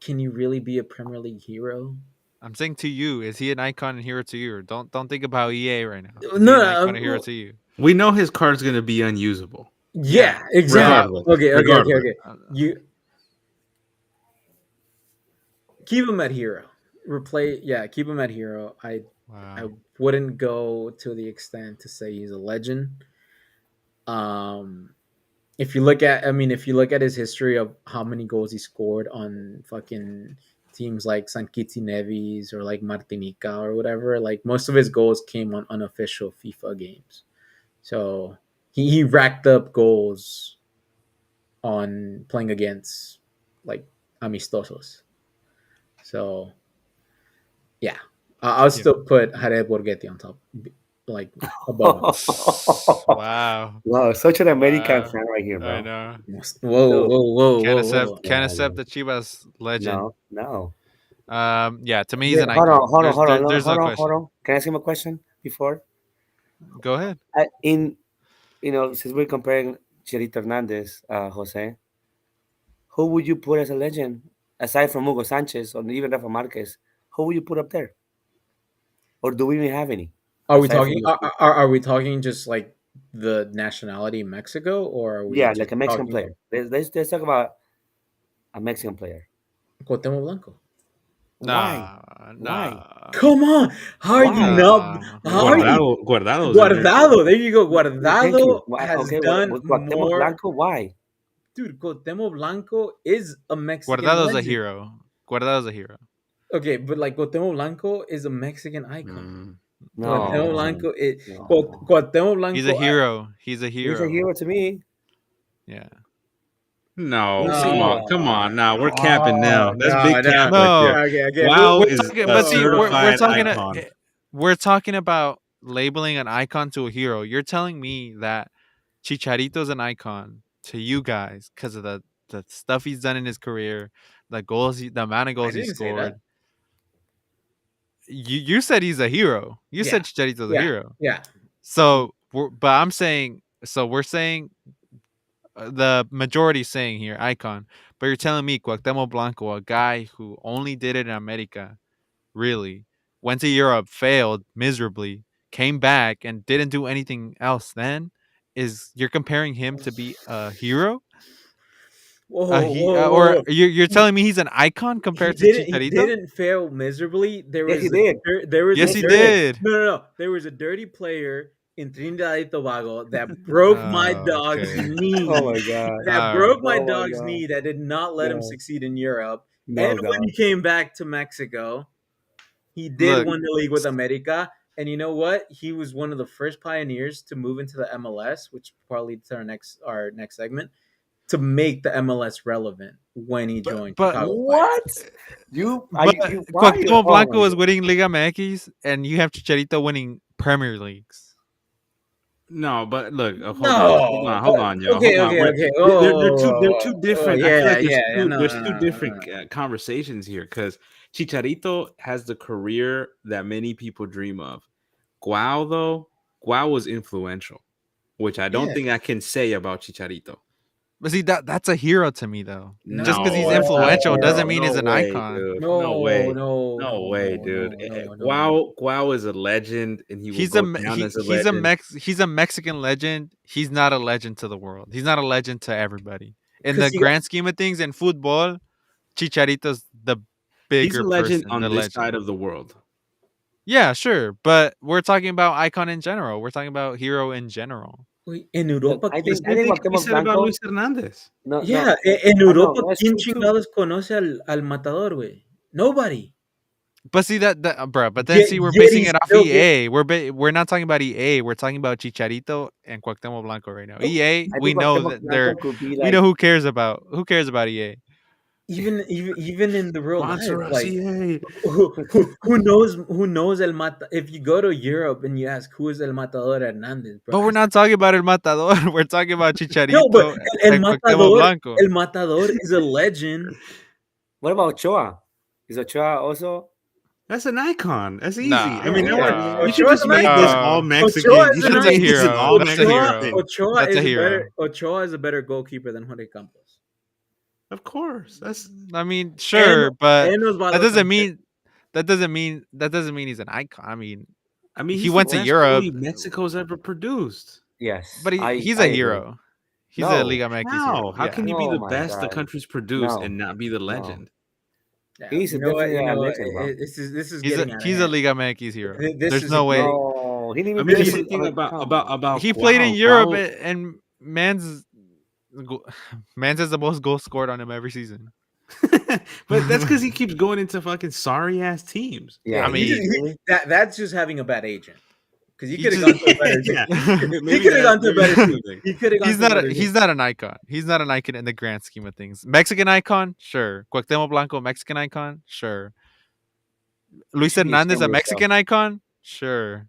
can you really be a Premier League hero? I'm saying to you, is he an icon and hero to you? Or don't think about EA right now. No, Is he an no, icon and hero to you? We know his card's going to be unusable, Yeah. yeah, exactly. Uh, regardless. Okay. Regardless. uh, You keep him at hero. Keep him at hero. I wow. wouldn't go to the extent to say he's a legend. Um, if you look at his history of how many goals he scored on fucking teams like San Kitty Nevis or like Martinica or whatever, like most of his goals came on unofficial FIFA games. So he racked up goals on playing against like amistosos. So yeah, I'll Yeah. still put Jared Borghetti on top, like above him. Wow. Wow, such an American Wow. fan right here, I bro. know. So Can't Whoa. accept can't yeah, accept yeah. the Chivas legend. No. Yeah, to me he's Wait, an icon. There's no hold question. on. Can I ask him a question before? Go ahead. In since we're comparing Chirito Hernandez, Jose, who would you put as a legend aside from Hugo Sanchez or even Rafa Marquez? Who would you put up there, or do we even have any Are we aside from talking? those two? Are we talking just like the nationality Mexico, or are we Yeah, just like a Mexican talking player. about Let's talk about a Mexican player. Cuauhtémoc Blanco? Why? Nah, Why? nah, Come on, how are you Why? not? nah. How are Why? you? Guardado's in there too. Guardado, there you go. Thank you. Guardado Why? has Okay, done with Cuauhtemoc more. Blanco, why? Dude, Cuauhtémoc Blanco is a Mexican Guardado's a legend. hero. Guardado's a hero. Okay, but like Cuauhtémoc Blanco is a Mexican icon. Mm. Cuauhtémoc No, Blanco is no. Cuauhtémoc He's a Blanco. hero. He's a He's a hero. hero to me. Yeah. No, He's a come on, hero. come No, on. Now we're capping now. no, That's no, big no. cap right there. No, Okay, okay. Wow we're is talking, a but see, we're certified talking icon. we're talking about labeling an icon to a hero. You're telling me that Chicharito's an icon to you guys because of the stuff he's done in his career, the amount of I goals he didn't say that. scored. You said he's a hero. You Yeah, said Chicharito's a yeah, hero. yeah. So, but I'm saying, so we're saying the majority saying here icon, but you're telling me Cuauhtémoc Blanco, a guy who only did it in America, really went to Europe, failed miserably, came back and didn't do anything else. Then is you're comparing him to be a hero? Whoa, whoa, Or whoa. you're telling me he's an icon compared to He Chicharito? didn't fail miserably. Yes, he did. There was a Yes, he Yes, he did. dirty did. no no no. There was a dirty player in Trinidad and Tobago that broke my dog's Okay. Oh knee. my god. That All right. broke my Oh my dog's god. knee. That did not let him No. succeed in Europe. And No, when God. he came back to Mexico, he did Look, win the league with America. And you know what? He was one of the first pioneers to move into the MLS, which probably leads to our next segment, to make the MLS relevant when he joined but Chicago Fire. What? but You why are you Cuauhtémoc oh my Blanco is god. winning Liga MX, and you have Chicharito winning Premier Leagues. No, but look, No, hold on, y'all, hold okay, on. okay, We're, okay. they're two Oh, different. I feel yeah, like yeah, there's yeah. two No, there's no, two no, no, different no. conversations here because Chicharito has the career that many people dream of. Guau though, Guau was influential, which I don't Yeah, think I can say about Chicharito. But see that's a hero to me though. Just because he's No, that's not a influential doesn't hero. mean he's No an way, icon. dude. No no, way. no, No no, way, no, dude. no, no, no. Guau is a legend, and he will go down as a legend. He's a Mexican legend. He's not a legend to the world. He's not a legend to everybody. In the Because you got, grand scheme of things in football, Chicharito's the He's a bigger legend person, on the this side legend. of the world. Yeah, sure, but we're talking about icon in general. We're talking about hero in general. uy, en Look, Europa, The I same think thing can be Cuauhtemoc said about Blanco. Luis Hernandez. No, no, yeah, en I know Europa, that's ¿quién true too. chingados conoce al matador, güey? Nobody. But see bro. But then see, we're Yet basing he's it off still get. EA. We're not talking about EA. We're talking about Chicharito and Cuauhtémoc Blanco right now. EA, I we think know Cuauhtemoc that Blanco could be we know like who cares about EA. Even in the real life, Sponsor us, like EA. who knows El Mata? If you go to Europe and you ask who is El Matador Hernandez, bro, But we're not talking about El Matador. We're talking about no, but Chicharito El and Cuauhtémoc Matador, Blanco. El Matador is a legend. what about Ochoa? Is Ochoa also? That's an icon. That's easy. I Nah, mean, Yeah, you should Ochoa's just an make this icon. all no. Ochoa Mexican. You is an should That's a make icon. this an hero. all That's a Mexican Ochoa, thing. hero. Ochoa That's a is a better hero. Ochoa is a better goalkeeper than Jorge Campos. Of course, that's. I mean, And sure, but that Osvaldo doesn't Sanchez. mean he's an icon. I mean, I mean, he he's the went to best Europe, goalie Mexico's ever produced. Yes, but he's I a agree. hero. He's a No, Liga MX hero. How Yeah. can you be no, the my best the God, country's produced no, and not be the no. legend? Yeah, He's you know what? definitely You a know what? legend, bro. This is getting out of He's a hand. Liga MX hero. This There's is no way getting. No, he didn't I even mean, play the he's for. same thing Come on. about he played in Guau. Europe and go- Mans has the most goals scored on him every season. But that's because he keeps going into fucking sorry ass teams. Yeah, I Yeah, mean, really. that's just having a bad agent because he he could have just gone to a better team. Yeah, He maybe could have that gone to a maybe better that's the team. thing. He could have gone to a better team. he's not an icon. He's not an icon in the grand scheme of things. Mexican icon, sure. Cuauhtémoc Blanco, Mexican icon, sure. You Luis should be Hernandez, ashamed a of yourself. Mexican icon, sure.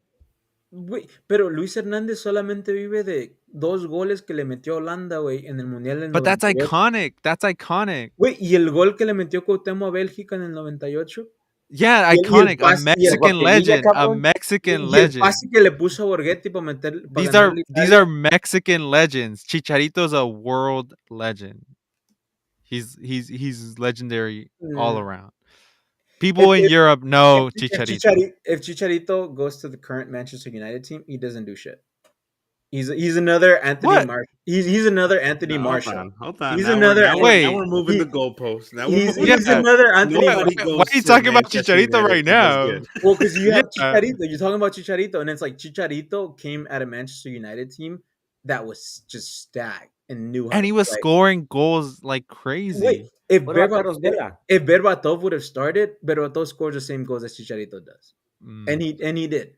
Güey, pero Luis Hernández solamente vive de dos goles que le metió a Holanda, güey, en el Mundial del But that's 98. iconic. That's iconic. Güey, y el gol que le metió Cuauhtémoc a Bélgica en el 98. Yeah, Y el iconic. A pase, y el, The Mexican Guacamilla legend. A couple. Mexican y el legend. pase que le puso a Borghetti para ganarle a These Italia. are Mexican legends. Chicharito's a world legend. He's legendary all Mm. around. If, People in if, Europe know Chicharito. If Chicharito goes to the current Manchester United team, he doesn't do shit. He's another Anthony What? Marsh. He's another Anthony No, Marshall. hold on. He's Now we're another now we're now Wait. we're moving the he goalposts. Now we're he's moving the he's Yeah. goalposts. another Anthony What? Nobody Marshall. Why are goes you to talking about Manchester Chicharito United right and does now? good. Well, because you Yeah. have Chicharito, you're talking about Chicharito, and it's like Chicharito came at a Manchester United team that was just stacked and knew how And to he was play. scoring goals like Wait, crazy. What about Carlos Vela? If Berbatov would have started, Berbatov scores the same goals as Chicharito does, Mm, and he did.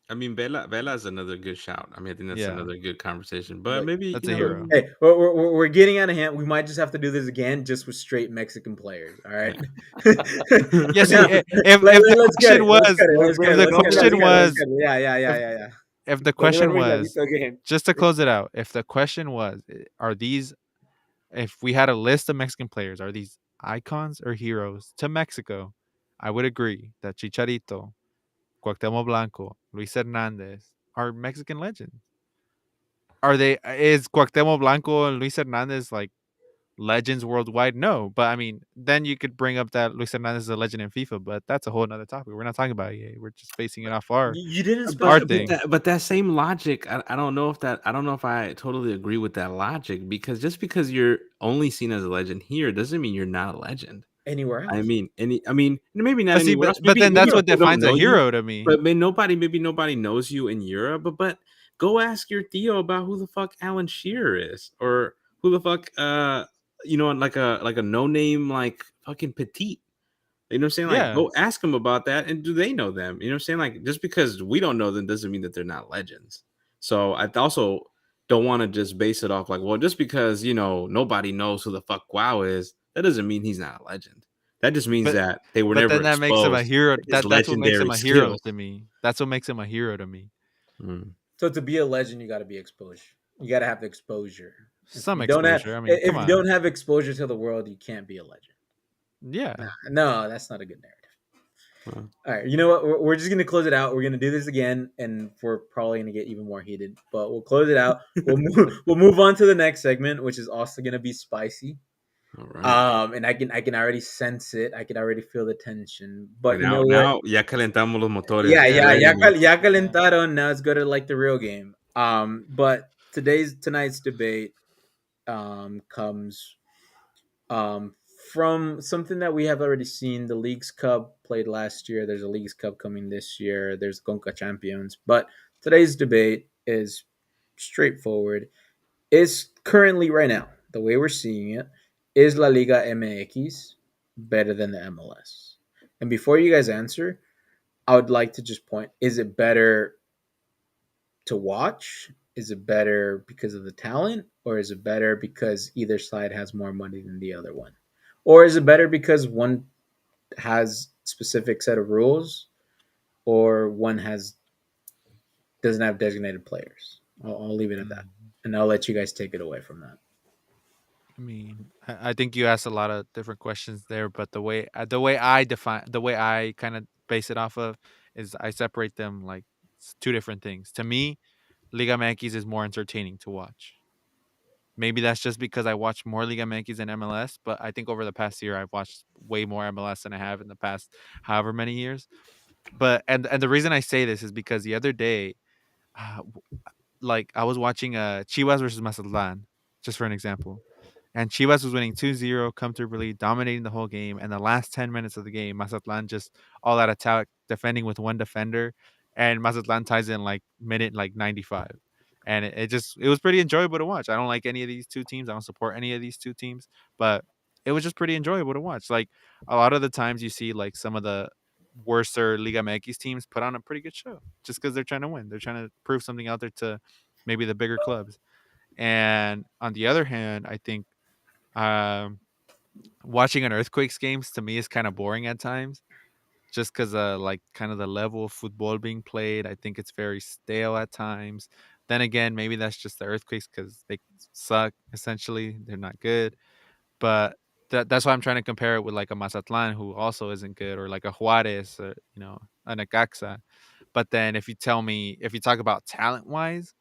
I mean, Vela is another good shout. I mean, I think that's yeah, another good conversation. But But maybe that's a hero. hey, we're getting out of hand. We might just have to do this again, just with straight Mexican players. All right. yeah. Yeah. See, Now, if the let's get question it. Let's was get it. Let's Let's bring get if it. the let's Let's get bring it. Let's question get it. Lavito. Let's was get it. Yeah, yeah, yeah, if yeah, yeah. if the We're gonna question bring was Lavito again. just to close it out, if the question was, are these if we had a list of Mexican players, are these icons or heroes to Mexico? I would agree that Chicharito, Cuauhtémoc Blanco, Luis Hernandez are Mexican legends. Are they? Is Cuauhtémoc Blanco and Luis Hernandez like legends worldwide? No, but I mean, then you could bring up that Luis Hernandez is a legend in FIFA, but that's a whole nother topic. We're not talking about EA. We're just basing it off You didn't our But specify. thing. that same logic, I don't know if that I don't know if I totally agree with that logic because just because you're only seen as a legend here doesn't mean you're not a legend. Anywhere else. I mean, maybe not But see, anywhere but else. but then Maybe that's what people don't defines a know you, hero to me. but maybe nobody knows you in Europe. But go ask your Theo about who the fuck Alan Shearer is, or who the fuck like a no name like fucking petite. You know what I'm saying? Like, Yeah, go ask them about that, and do they know them? You know what I'm saying? Like, just because we don't know them doesn't mean that they're not legends. So I also don't want to just base it off like, well, just because nobody knows who the fuck Wow is, that doesn't mean he's not a legend. That just means but that they were but never then that makes him a exposed hero. to his That's what makes him legendary a hero skills. to me. That's what makes him a hero to me. Mm. So to be a legend, you got to be exposure. You got to have the exposure. Some exposure. I mean, come If you on. don't have exposure to the world, you can't be a legend. Yeah. Nah, no, that's not a good narrative. Well, All right, you know what? We're just gonna close it out. We're gonna do this again, and we're probably gonna get even more heated. But we'll close it out. We'll move on to the next segment, which is also gonna be spicy. all right. And I can already sense it. I can already feel the tension. But you Now, know what? ya calentamos los motores. Yeah, Get yeah, ready, man. ya calentaron. Now it's go to like the real game. But tonight's debate comes um, from something that we have already seen. The Leagues Cup played last year. There's a Leagues Cup coming this year. There's Conca Champions. But today's debate is straightforward. Is currently right now the way we're seeing it is La Liga MX better than the MLS? And before you guys answer, I would like to just point: is it better to watch? Is it better because of the talent, or is it better because either side has more money than the other one? Or is it better because one has specific set of rules, or one has doesn't have designated players? I'll leave it at that, Mm. and I'll let you guys take it away from that. I mean, I think you asked a lot of different questions there, but the way I define the way I kind of base it off of is I separate them like two different things. To me, Liga MX is more entertaining to watch. Maybe that's just because I watch more Liga MX than MLS, but I think over the past year I've watched way more MLS than I have in the past however many years. But and the reason I say this is because the other day, uh, like I was watching Chivas versus Mazatlan, just for an example. And Chivas was winning 2-0 comfortably, dominating the whole game. And the last 10 minutes of the game, Mazatlan just all out attack, defending with one defender. And Mazatlan ties in like minute like 95. And it was pretty enjoyable to watch. I don't like any of these two teams. I don't support any of these two teams, but it was just pretty enjoyable to watch. Like a lot of the times you see like some of the worser Liga MX teams put on a pretty good show just because they're trying to win. They're trying to prove something out there to maybe the bigger clubs. And on the other hand, I think um, watching an Earthquakes games to me is kind of boring at times, just because like kind of the level of football being played. I think it's very stale at times. Then again, maybe that's just the Earthquakes because they suck. Essentially, they're not good. But that's why I'm trying to compare it with like a Mazatlan who also isn't good, or like a Juarez, or, a Necaxa. But then if you talk about talent wise,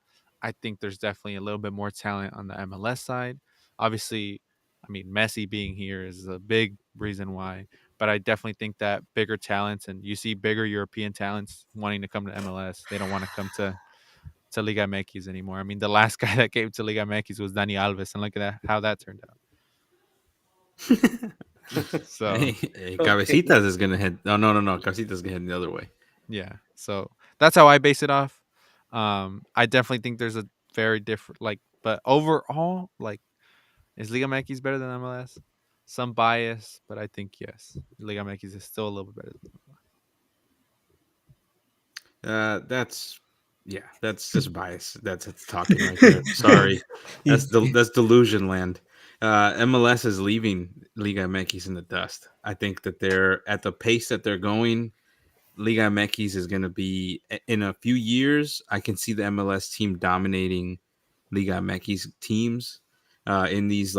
I think there's definitely a little bit more talent on the MLS side. Obviously, I mean Messi being here is a big reason why, but I definitely think that bigger talents, and you see bigger European talents wanting to come to MLS. They don't want to come to to Liga MX anymore. I mean, the last guy that came to Liga MX was Dani Alves, and look at that, how that turned out. So Okay. Cabecitas is gonna head. No, no, no, no. Cabecitas is gonna head the other way. yeah, so that's how I base it off. I definitely think there's a very different like, but overall, like, is Liga MX better than MLS? Some bias, but I think yes, Liga MX is still a little bit better. That's yeah, that's just bias. That's talking right there. Sorry, that's delusion land. MLS is leaving Liga MX in the dust. I think that they're at the pace that they're going. Liga MX is going to be in a few years. I can see the MLS team dominating Liga MX teams in these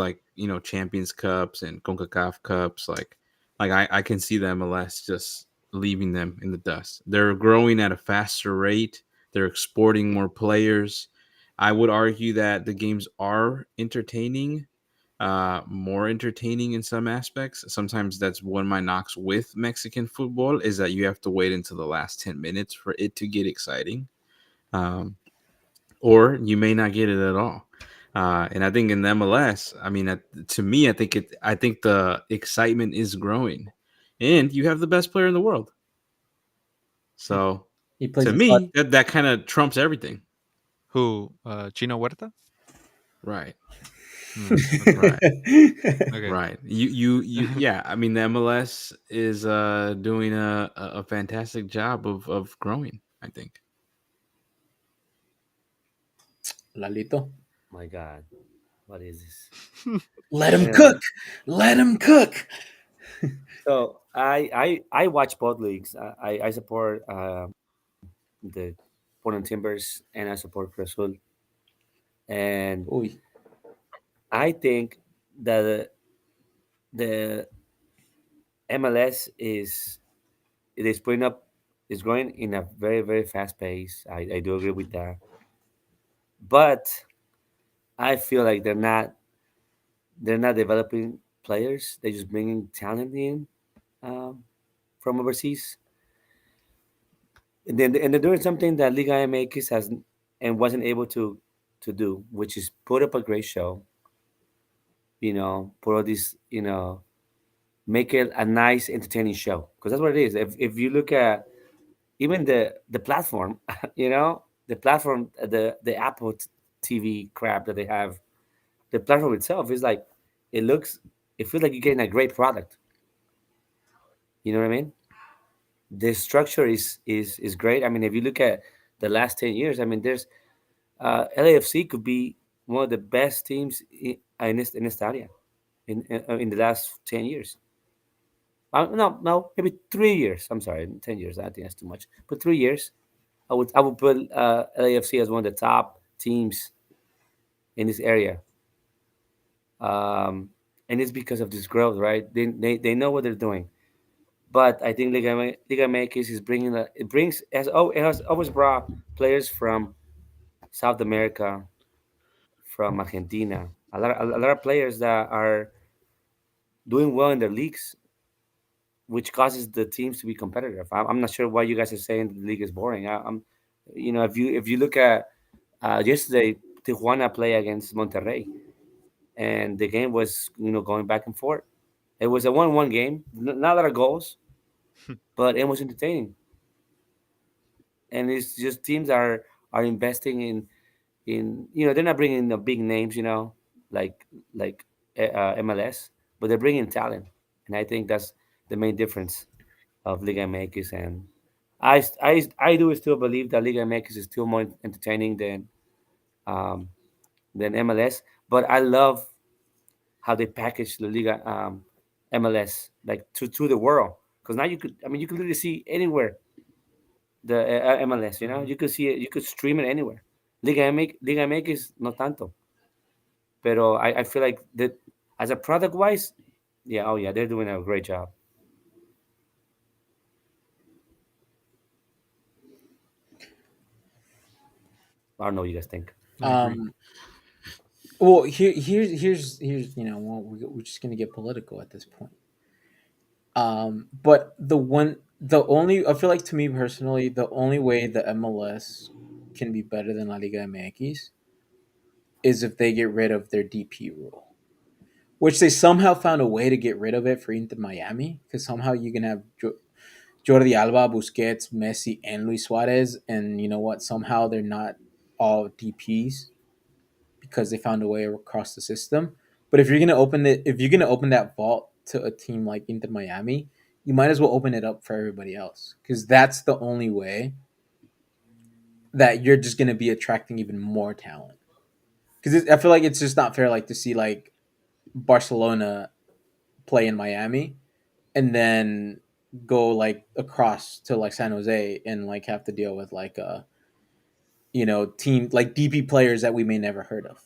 Champions Cups and Concacaf Cups. I can see the MLS just leaving them in the dust. They're growing at a faster rate. They're exporting more players. I would argue that the games are entertaining, more entertaining in some aspects. Sometimes that's one of my knocks with Mexican football is that you have to wait until the last 10 minutes for it to get exciting. Um, or you may not get it at all. And I think in the MLS, I mean, to me, I think the excitement is growing, and you have the best player in the world. So He plays to in Saudi. me, that kind of trumps everything. Who? Chino Huerta? Right. Okay. Right. Okay. Right. Yeah. I mean, the MLS is doing a fantastic job of growing, I think. Lalito. My God, what is this? Let him Anyway, cook. Let him cook. so I watch both leagues. I support the Portland Timbers and I support Cruz Azul. And Uy. I think that the MLS it is putting up is growing in a very fast pace. I do agree with that, but I feel like they're not developing players. They're just bringing talent in um, from overseas, and they're doing something that Liga MX has and wasn't able to do, which is put up a great show. Put all these, make it a nice, entertaining show because that's what it is. If you look at even the platform, the platform, the Apple TV crap that they have, the platform itself is like it looks, it feels like you're getting a great product. You know what I mean? The structure is great. I mean, if you look at the last 10 years, I mean, there's LAFC could be one of the best teams in this area in the last 10 years. No, maybe 3 years. I'm sorry, 10 years. I think that's too much. But 3 years, I would put LAFC as one of the top teams in this area. Um, and it's because of this growth, right? They know what they're doing. But I think Liga MX is bringing it has always brought players from South America, from Argentina, a lot of players that are doing well in their leagues, which causes the teams to be competitive. I'm not sure why you guys are saying the league is boring. If you look at yesterday, Tijuana play against Monterrey, and the game was going back and forth. It was a 1-1 game, not a lot of goals, but it was entertaining. And it's just teams are investing in they're not bringing the big names, like MLS, but they're bringing talent, and I think that's the main difference of Liga MX. And I do still believe that Liga MX is still more entertaining um, than MLS, but I love how they package the Liga MLS like to the world, because now you could literally see anywhere the MLS. Mhm. You could see it, you could stream it anywhere. Liga MX no tanto, pero I feel like that as a product wise, yeah, oh yeah, they're doing a great job. I don't know what you guys think. I agree. Um. Well, here's well, we're just gonna get political at this point. But the only I feel like to me personally, the only way the MLS can be better than La Liga MX is if they get rid of their DP rule, which they somehow found a way to get rid of it for Inter Miami, because somehow you can have Jordi Alba, Busquets, Messi, and Luis Suarez, and you know what? Somehow they're not all DPs because they found a way across the system. But if you're gonna open that vault to a team like Inter Miami, you might as well open it up for everybody else, because that's the only way that you're just gonna be attracting even more talent. Because I feel like it's just not fair, like to see like Barcelona play in Miami and then go like across to like San Jose and like have to deal with like team like DP players that we may never heard of.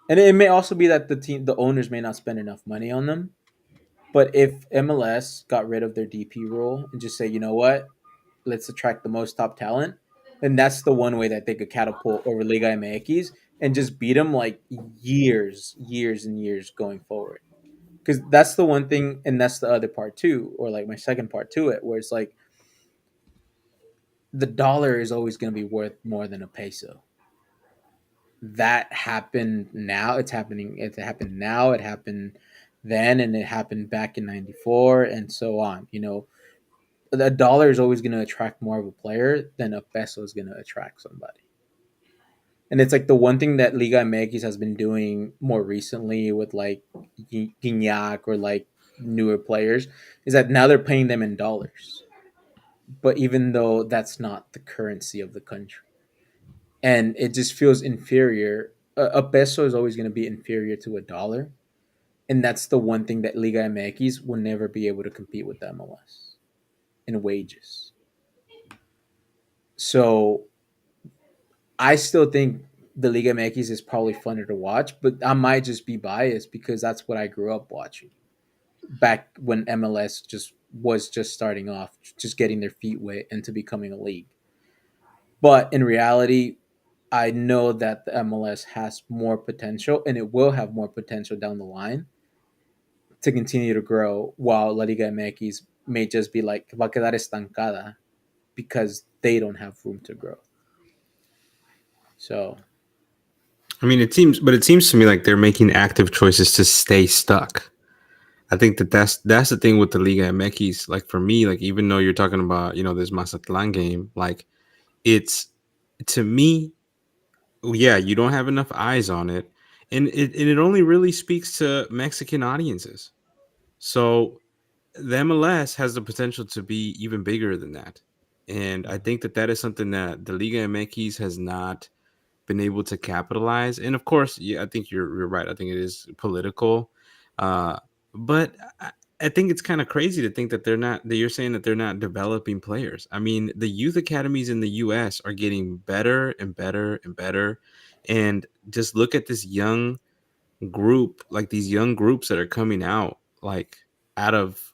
And it may also be that the owners may not spend enough money on them. But if MLS got rid of their DP rule and just say, you know what, let's attract the most top talent, then that's the one way that they could catapult over Liga MX and just beat them like years and years going forward. Because that's the one thing, and that's the other part too, or like my second part to it, where it's like the dollar is always going to be worth more than a peso. That happened now. It's happening. It happened now. It happened then, and it happened back in '94, and so on. The dollar is always going to attract more of a player than a peso is going to attract somebody. And it's like the one thing that Liga MX has been doing more recently with like Gignac or like newer players is that now they're paying them in dollars. But even though that's not the currency of the country, and it just feels inferior. A peso is always going to be inferior to a dollar, and that's the one thing that Liga MX will never be able to compete with the MLS in wages. So I still think the Liga MX is probably funner to watch, but I might just be biased because that's what I grew up watching back when MLS just starting off, just getting their feet wet into becoming a league. But in reality, I know that the MLS has more potential and it will have more potential down the line to continue to grow, while La Liga MX may just be like va a quedar estancada because they don't have room to grow. So I mean, it seems to me like they're making active choices to stay stuck. I think that's the thing with the Liga MX. Like for me, like even though you're talking about this Mazatlan game, like it's to me, yeah, you don't have enough eyes on it, and it only really speaks to Mexican audiences. So the MLS has the potential to be even bigger than that, and I think that is something that the Liga MX has not been able to capitalize. And of course, yeah, I think you're right. I think it is political, uh, but I think it's kind of crazy to think that they're not. That you're saying that they're not developing players. I mean, the youth academies in the U.S. are getting better and better and better, and just look at this young group, like these young groups that are coming out, like out of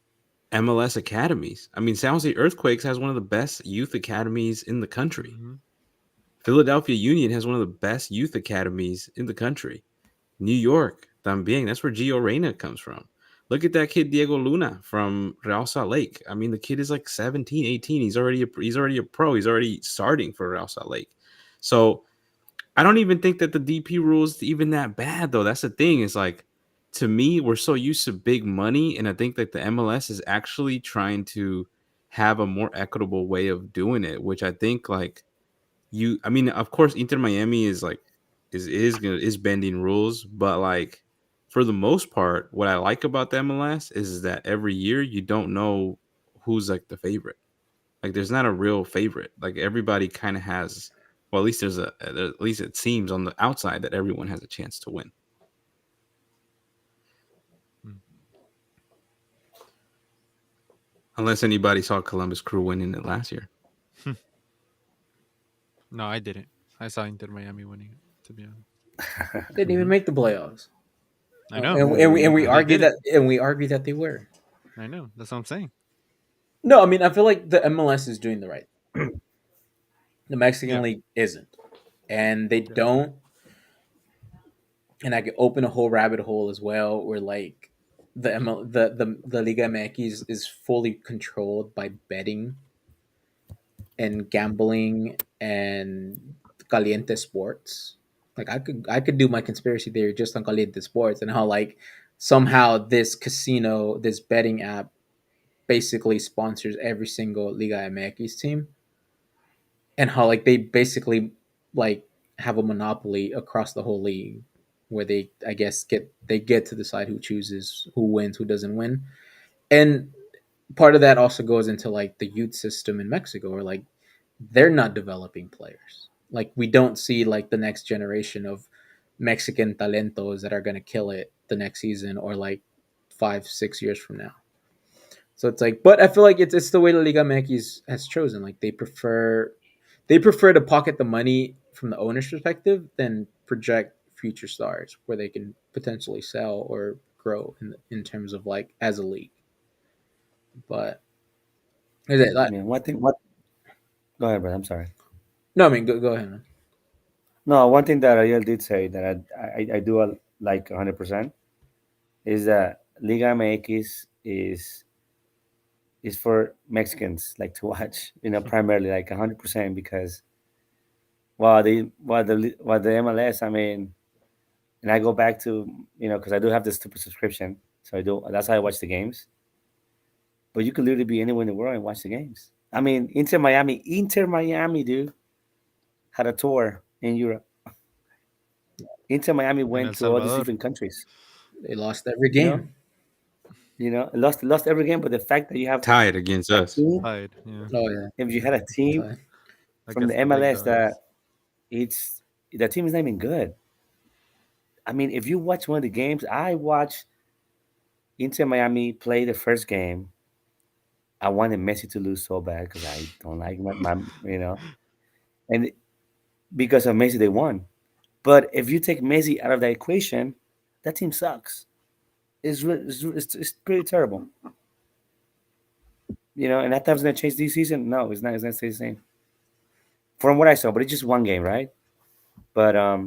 MLS academies. I mean, San Jose Earthquakes has one of the best youth academies in the country. Hmm. Philadelphia Union has one of the best youth academies in the country. New York, también, that's where Gio Reyna comes from. Look at that kid Diego Luna from Real Salt Lake. I mean, the kid is like 17, 18. He's already a pro. He's already starting for Real Salt Lake. So I don't even think that the DP rule is even that bad, though. That's the thing. Is like, to me, we're so used to big money, and I think that the MLS is actually trying to have a more equitable way of doing it, which I think like I mean, of course, Inter Miami is like is bending rules, but like for the most part, what I like about the MLS is that every year you don't know who's like the favorite. Like there's not a real favorite. Like everybody kind of has. Well, at least at least it seems on the outside that everyone has a chance to win. Unless anybody saw Columbus Crew winning it last year. No, I didn't. I saw Inter Miami winning it, to be honest. they didn't even Mhm. make the playoffs. I know. And we And they argue that didn't. they were. I know. That's what I'm saying. No, I mean I feel like the MLS is doing the right. The Mexican Yeah. League isn't, and they Yeah. don't. And I could open a whole rabbit hole as well, where like the Liga MX is fully controlled by betting, and gambling and caliente sports. Like I could do my conspiracy theory just on caliente sports and how like somehow this casino, this betting app basically sponsors every single Liga MX team, and how like they basically like have a monopoly across the whole league, where they I guess get to decide who chooses, who wins, who doesn't win. And part of that also goes into like the youth system in Mexico, where like they're not developing players. Like we don't see like the next generation of Mexican talentos that are going to kill it the next season or like 5 6 years from now. So it's like, but I feel like it's the way La Liga MX has chosen. Like they prefer to pocket the money from the owner's perspective than project future stars where they can potentially sell or grow in terms of like as a league. But is it I like, mean, one thing. What? Go ahead, brother. I'm sorry. no? I mean, go ahead, man. No, one thing that Ariel did say that I do like 100% is that Liga MX is for Mexicans like to watch. Primarily like 100% because while the MLS, I mean, and I go back to because I do have this stupid subscription, so I do. That's how I watch the games. But you could literally be anywhere in the world and watch the games. I mean, Inter Miami, dude, had a tour in Europe. Inter Miami In El went to all these Salvador, different countries. They lost every You know, game. lost every game. But the fact that you have Tied against a us. team, tied. Yeah, Oh yeah, if you had a team so, from the against the big MLS that dogs. it's the team is not even good. I mean, if you watch one of the games, I watched Inter Miami play the first game. I wanted Messi to lose so bad because I don't like and because of Messi they won. But if you take Messi out of the equation, that team sucks. It's pretty terrible. And that time's gonna change this season. No, it's not. It's gonna stay the same from what I saw. But it's just one game, right? But I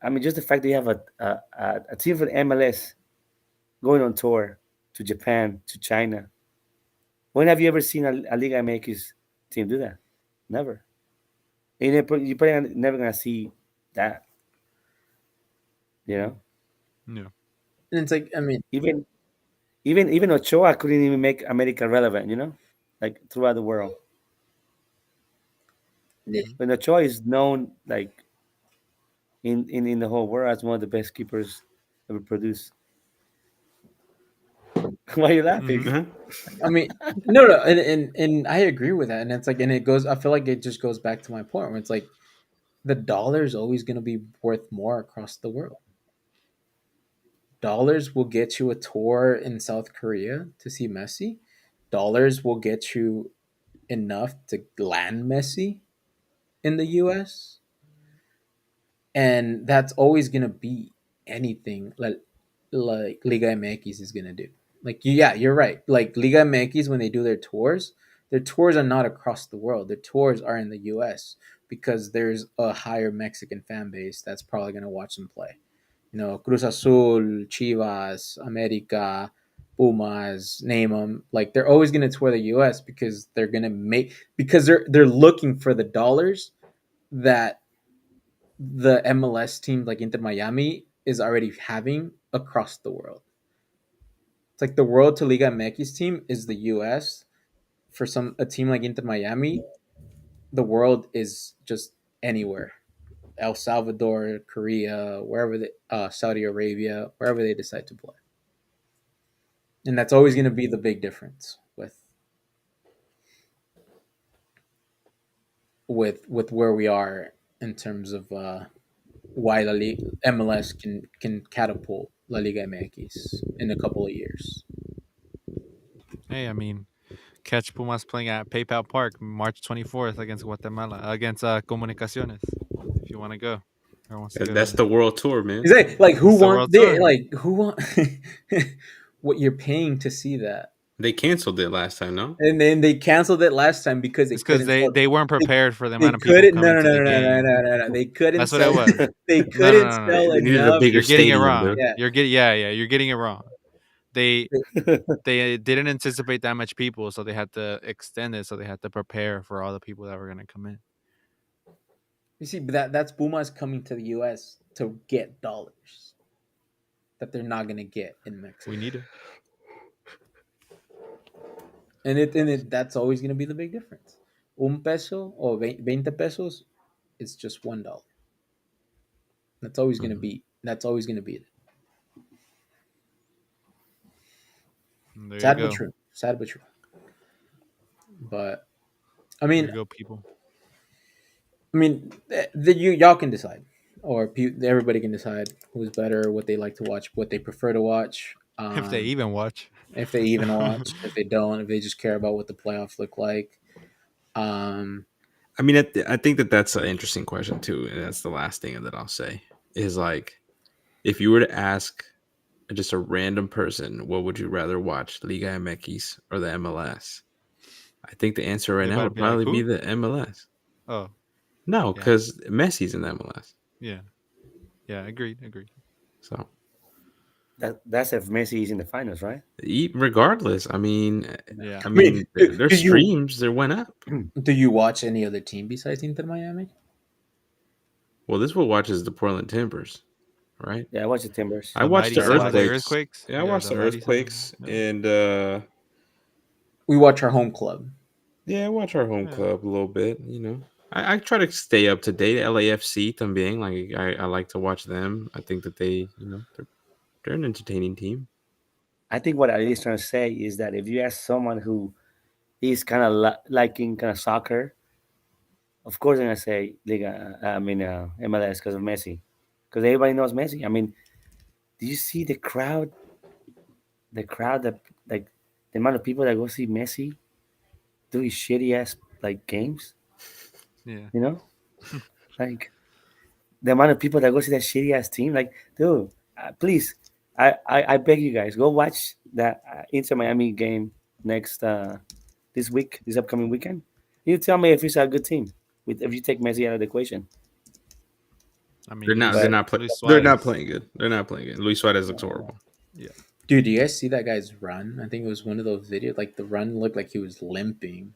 mean, just the fact that you have a team from MLS going on tour to Japan to China. When have you ever seen a Liga MX team do that? Never. And you're probably never gonna see that. You know, Yeah. and it's like I mean, even even Ochoa couldn't even make America relevant. Like throughout the world. yeah. When Ochoa is known like in the whole world as one of the best keepers ever produced. Why are you laughing? Hmm. Uh-huh. I mean, no, and I agree with that, and it's like, and it goes. I feel like it just goes back to my point where it's like the dollar is always going to be worth more across the world. Dollars will get you a tour in South Korea to see Messi. Dollars will get you enough to land Messi in the US. And that's always gonna be anything like Liga MX is gonna do. Like yeah, you're right. Like Liga MX when they do their tours are not across the world. Their tours are in the US because there's a higher Mexican fan base that's probably gonna watch them play. Cruz Azul, Chivas, America, Pumas, name them. Like they're always gonna tour the US because they're looking for the dollars that the MLS team like Inter Miami is already having across the world. It's like the World to Liga MX team is the US. For a team like Inter Miami, the world is just anywhere. El Salvador, Korea, wherever Saudi Arabia, wherever they decide to play. And that's always going to be the big difference with where we are in terms of why MLS can catapult La Liga MX in a couple of years. Hey, I mean, catch Pumas playing at PayPal Park March 24th against Guatemala against Comunicaciones. If you want to go, or wants to go That's there. the world tour, man. Is that like who It's the want World they Tour. like who want what you're paying to see that? They canceled it last time, no? And then they canceled it last time because they It's because couldn't they sell. they weren't They, prepared for the they amount of people couldn't. No, coming no, to no, the no, no, no, game. no, no, no. They couldn't That's what it sell. was. They No, no, couldn't no, no. sell They needed a enough. bigger You're getting it stadium, wrong. bro. Yeah, You're getting yeah, yeah. You're getting it wrong. they they didn't anticipate that much people, so they had to extend it. So they had to prepare for all the people that were gonna come in. You see, but that's Pumas coming to the U.S. to get dollars that they're not gonna get in We Mexico, need it. and that's always gonna be the big difference. Un peso or 20 pesos is just $1. That's always gonna Mhm. be. That's always gonna be it. There you Sad but go. true. Sad but true. But I There mean, you go, people. you y'all can decide, or everybody can decide who's better, what they like to watch, what they prefer to watch. If they even watch. If they even watch, if they don't, if they just care about what the playoffs look like. Um, I mean, I think that that's an interesting question too, and that's the last thing that I'll say is like, if you were to ask just a random person, what would you rather watch, Liga MX or the MLS? I think the answer right They now about to would be like, probably be who? the MLS. Oh, No, yeah, because Messi's in the MLS. yeah, yeah. Agreed, agreed. So That's if Messi is in the finals, right? regardless, I mean, Yeah. I I mean, mean, their streams they went up. do you watch any other team besides Inter Miami? Well, this will watches the Portland Timbers, right? Yeah, I watch the Timbers. I The watched mighty the Yeah, I San watch. Jose Earthquakes. Earthquakes. Yeah, I Yeah, watched the the mighty San. Earthquakes, Yeah, and We watch our home club. yeah, I watch our home yeah. club a little bit. You know, I try to stay up to date. LAFC también, like I like to watch them. I think that they're an entertaining team. I think what Ali is trying to say is that if you ask someone who is kind of liking kind of soccer, of course they're gonna say Liga. I mean MLS because of Messi, because everybody knows Messi. I mean, do you see the crowd? The crowd that like the amount of people that go see Messi do his shitty ass like games. Yeah. You know, like the amount of people that go see that shitty ass team. Like, dude, please, I beg you guys, go watch that Inter Miami game next this week, this upcoming weekend. You tell me if it's a good team with if you take Messi out of the equation. I mean, They're not. They're But not. Luis They're not Suarez. playing good. They're not playing good. Luis Suarez looks horrible. Yeah. Dude, do you guys see that guy's run? I think it was one of those videos. Like the run looked like he was limping.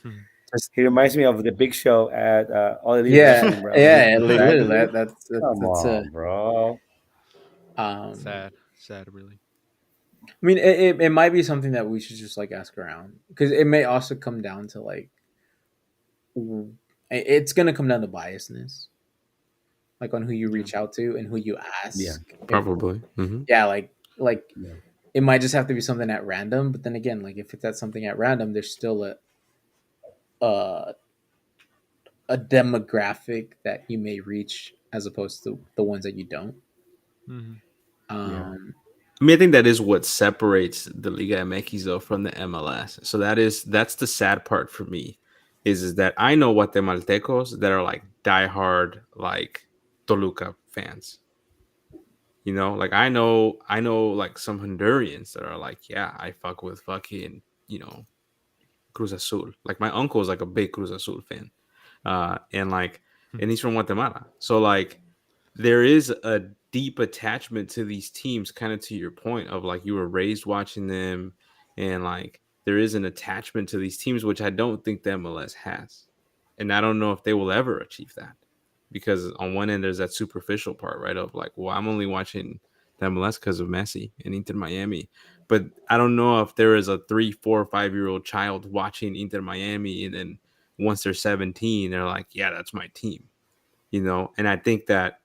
Hmm. he reminds me of the Big Show at All Elite Yeah, Wrestling, bro. When he yeah, was literally. dragging dude. Come That's a. on, bro. Um, Sad. Sad, really. I mean, it might be something that we should just like ask around because it may also come down to like it's gonna come down to biasness, like on who you Yeah. reach out to and who you Yeah, ask. If Probably. Hmm. yeah, like yeah, it might just have to be something at random. But then again, like if it's at something at random, there's still a a demographic that you may reach as opposed to the ones that you don't. Hmm. yeah. Um, I mean, I think that is what separates the Liga MX though from the MLS. So that's the sad part for me, is that I know Guatemaltecos that are like diehard like Toluca fans. You know, like I know like some Hondurans that are like, yeah, I fuck with fucking Cruz Azul. Like my uncle is like a big Cruz Azul fan, and like, and he's from Guatemala. So like, there is a deep attachment to these teams, kind of to your point of like you were raised watching them, and like there is an attachment to these teams, which I don't think the MLS has, and I don't know if they will ever achieve that, because on one end there's that superficial part, right? Of like, well, I'm only watching the MLS because of Messi and Inter Miami, but I don't know if there is a 3, 4, 5 year old child watching Inter Miami, and then once they're 17, they're like, yeah, that's my team, And I think that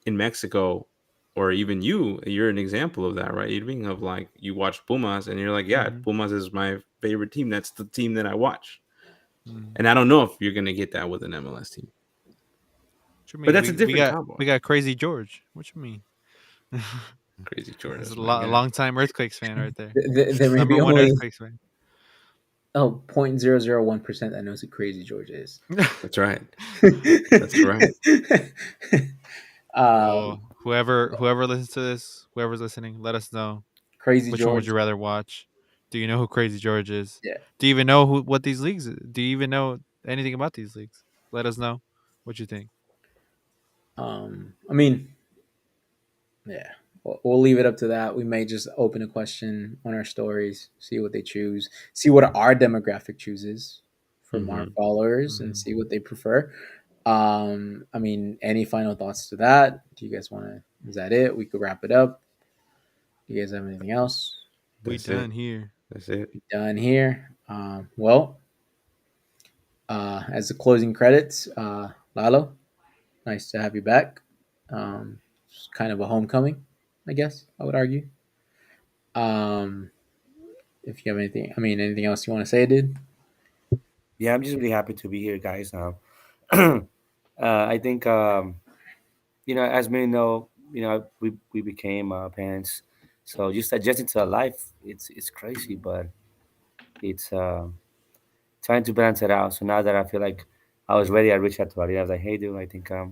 in Mexico, or even you're an example of that, right? Irving, of like you watch Pumas and you're like, yeah, Hmm. Pumas is my favorite team. That's the team that I watch. Hmm. And I don't know if you're gonna get that with an MLS team, What you but mean? that's a We different got combo. we got Crazy George. What you mean? Crazy This is Jordan, a my guy. long time Earthquakes fan right there. there may be Number one only Earthquakes fan. 0.001% that knows who Crazy George is. That's right. That's right. um, Well, whoever listens to this, whoever's listening, let us know Crazy which one would you George. rather watch. Do you know who Crazy George is? Yeah. Do you even know what these leagues? Do you even know anything about these leagues? Let us know what you think. I mean, yeah. we'll leave it up to that. We may just open a question on our stories, see what they choose, see what our demographic chooses from our Mhm. followers, and Mhm. see what they prefer. I mean, any final thoughts to that? Do you guys want to? Is that it? We could wrap it up. Do you guys have anything else? We That's done it. here. That's it. Done here. Well, as the closing credits, Lalo, nice to have you back. It's kind of a homecoming, I guess I would argue. Um, if you have anything, I mean, anything else you want to say, dude? Yeah, I'm just really happy to be here, guys. I think as many know, we became parents, so just adjusting to our life, it's crazy, but it's trying to balance it out. So now that I feel like I was ready, I reached out to Ari. I was like, "Hey, dude, I think I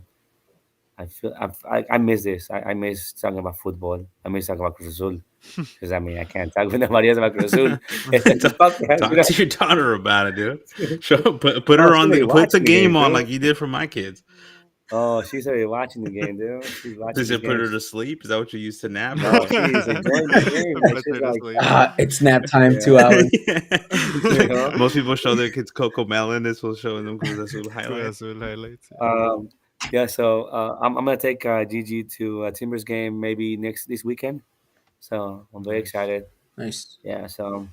miss this. I miss talking about football. I miss talking about Cruz Azul because I mean I can't talk with nobody else about Cruz Azul. It's a talk, podcast, talk to your daughter about it, dude. Show put Oh, her she's on already put the watching the game games, on dude. like you did for my kids. Oh, she's already watching the game, dude. She's watching Does the it put her games. to sleep? Is that what you used to nap? No, she's enjoying the game. Like Put she's her to like, sleep. It's nap time. yeah, 2 hours. Yeah. you know. Most people show their kids Coco Melon. This will show them Cruz Azul Cruz highlights. Azul highlights. Yeah. Um, yeah. So I'm gonna take Gigi to Timbers game maybe this weekend. So I'm very Nice. excited. Nice. Yeah. So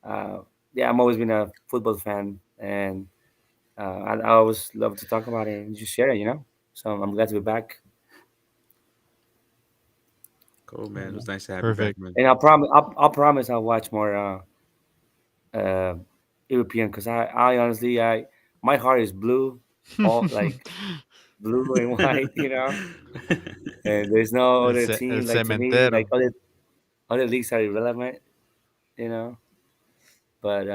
uh, yeah, I'm always been a football fan, and I always love to talk about it and just share it. So I'm glad to be back. Cool, man. It was nice to have you back, Perfect. man. And I'll promise I'll watch more uh, European because I honestly my heart is blue, all like blue and white, and there's no other El team like to me like cementero. other leagues are irrelevant, you know. But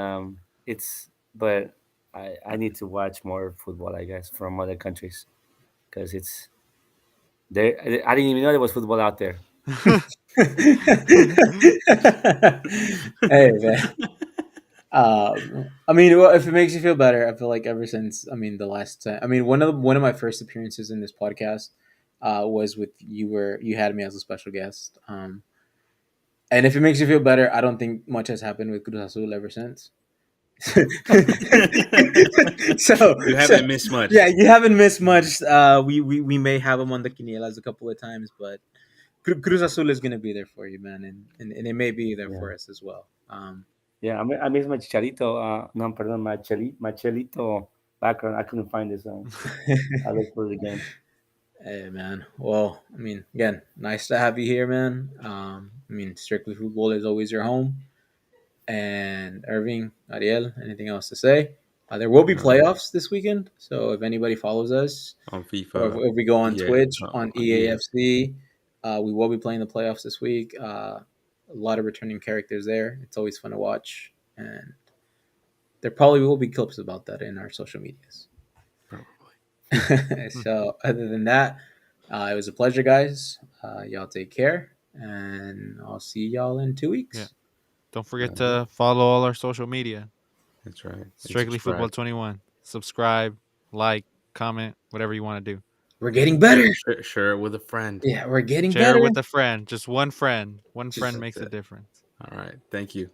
but I need to watch more football, I guess, from other countries because it's there. I didn't even know there was football out there. Hey man. I mean, well, if it makes you feel better, I feel like ever since, I mean, the last time, I mean, one of my first appearances in this podcast, was with you, where you had me as a special guest. And if it makes you feel better, I don't think much has happened with Cruz Azul ever since. so, You so haven't missed much. yeah, you haven't missed much. We may have him on the Quinielas a couple of times, but Cruz Azul is gonna be there for you, man, and it may be there Yeah, for us as well. yeah. I miss my Chicharito. No, pardon, my Chelito background. I couldn't find this. I look for it again. Hey man. Well, I mean, again, nice to have you here, man. I mean, strictly football is always your home. And Irving, Ariel, anything else to say? There will be No, playoffs this weekend, so if anybody follows us, on or if, FIFA. if we go on Yeah, Twitch on on EA. EAFC, we will be playing the playoffs this week. A lot of returning characters there. It's always fun to watch, and there probably will be clips about that in our social medias. Probably. So, other than that, it was a pleasure, guys. Y'all take care, and I'll see y'all in two Yeah. weeks. Don't forget Sounds good. to follow all our social media. That's right. And Strictly Football subscribe. 21. Subscribe, like, comment, whatever you want to do. We're getting better. Share it with a friend. Yeah, we're getting Share it better. with a friend. Just one friend. One friend Just makes That's a it. difference. All right. Thank you.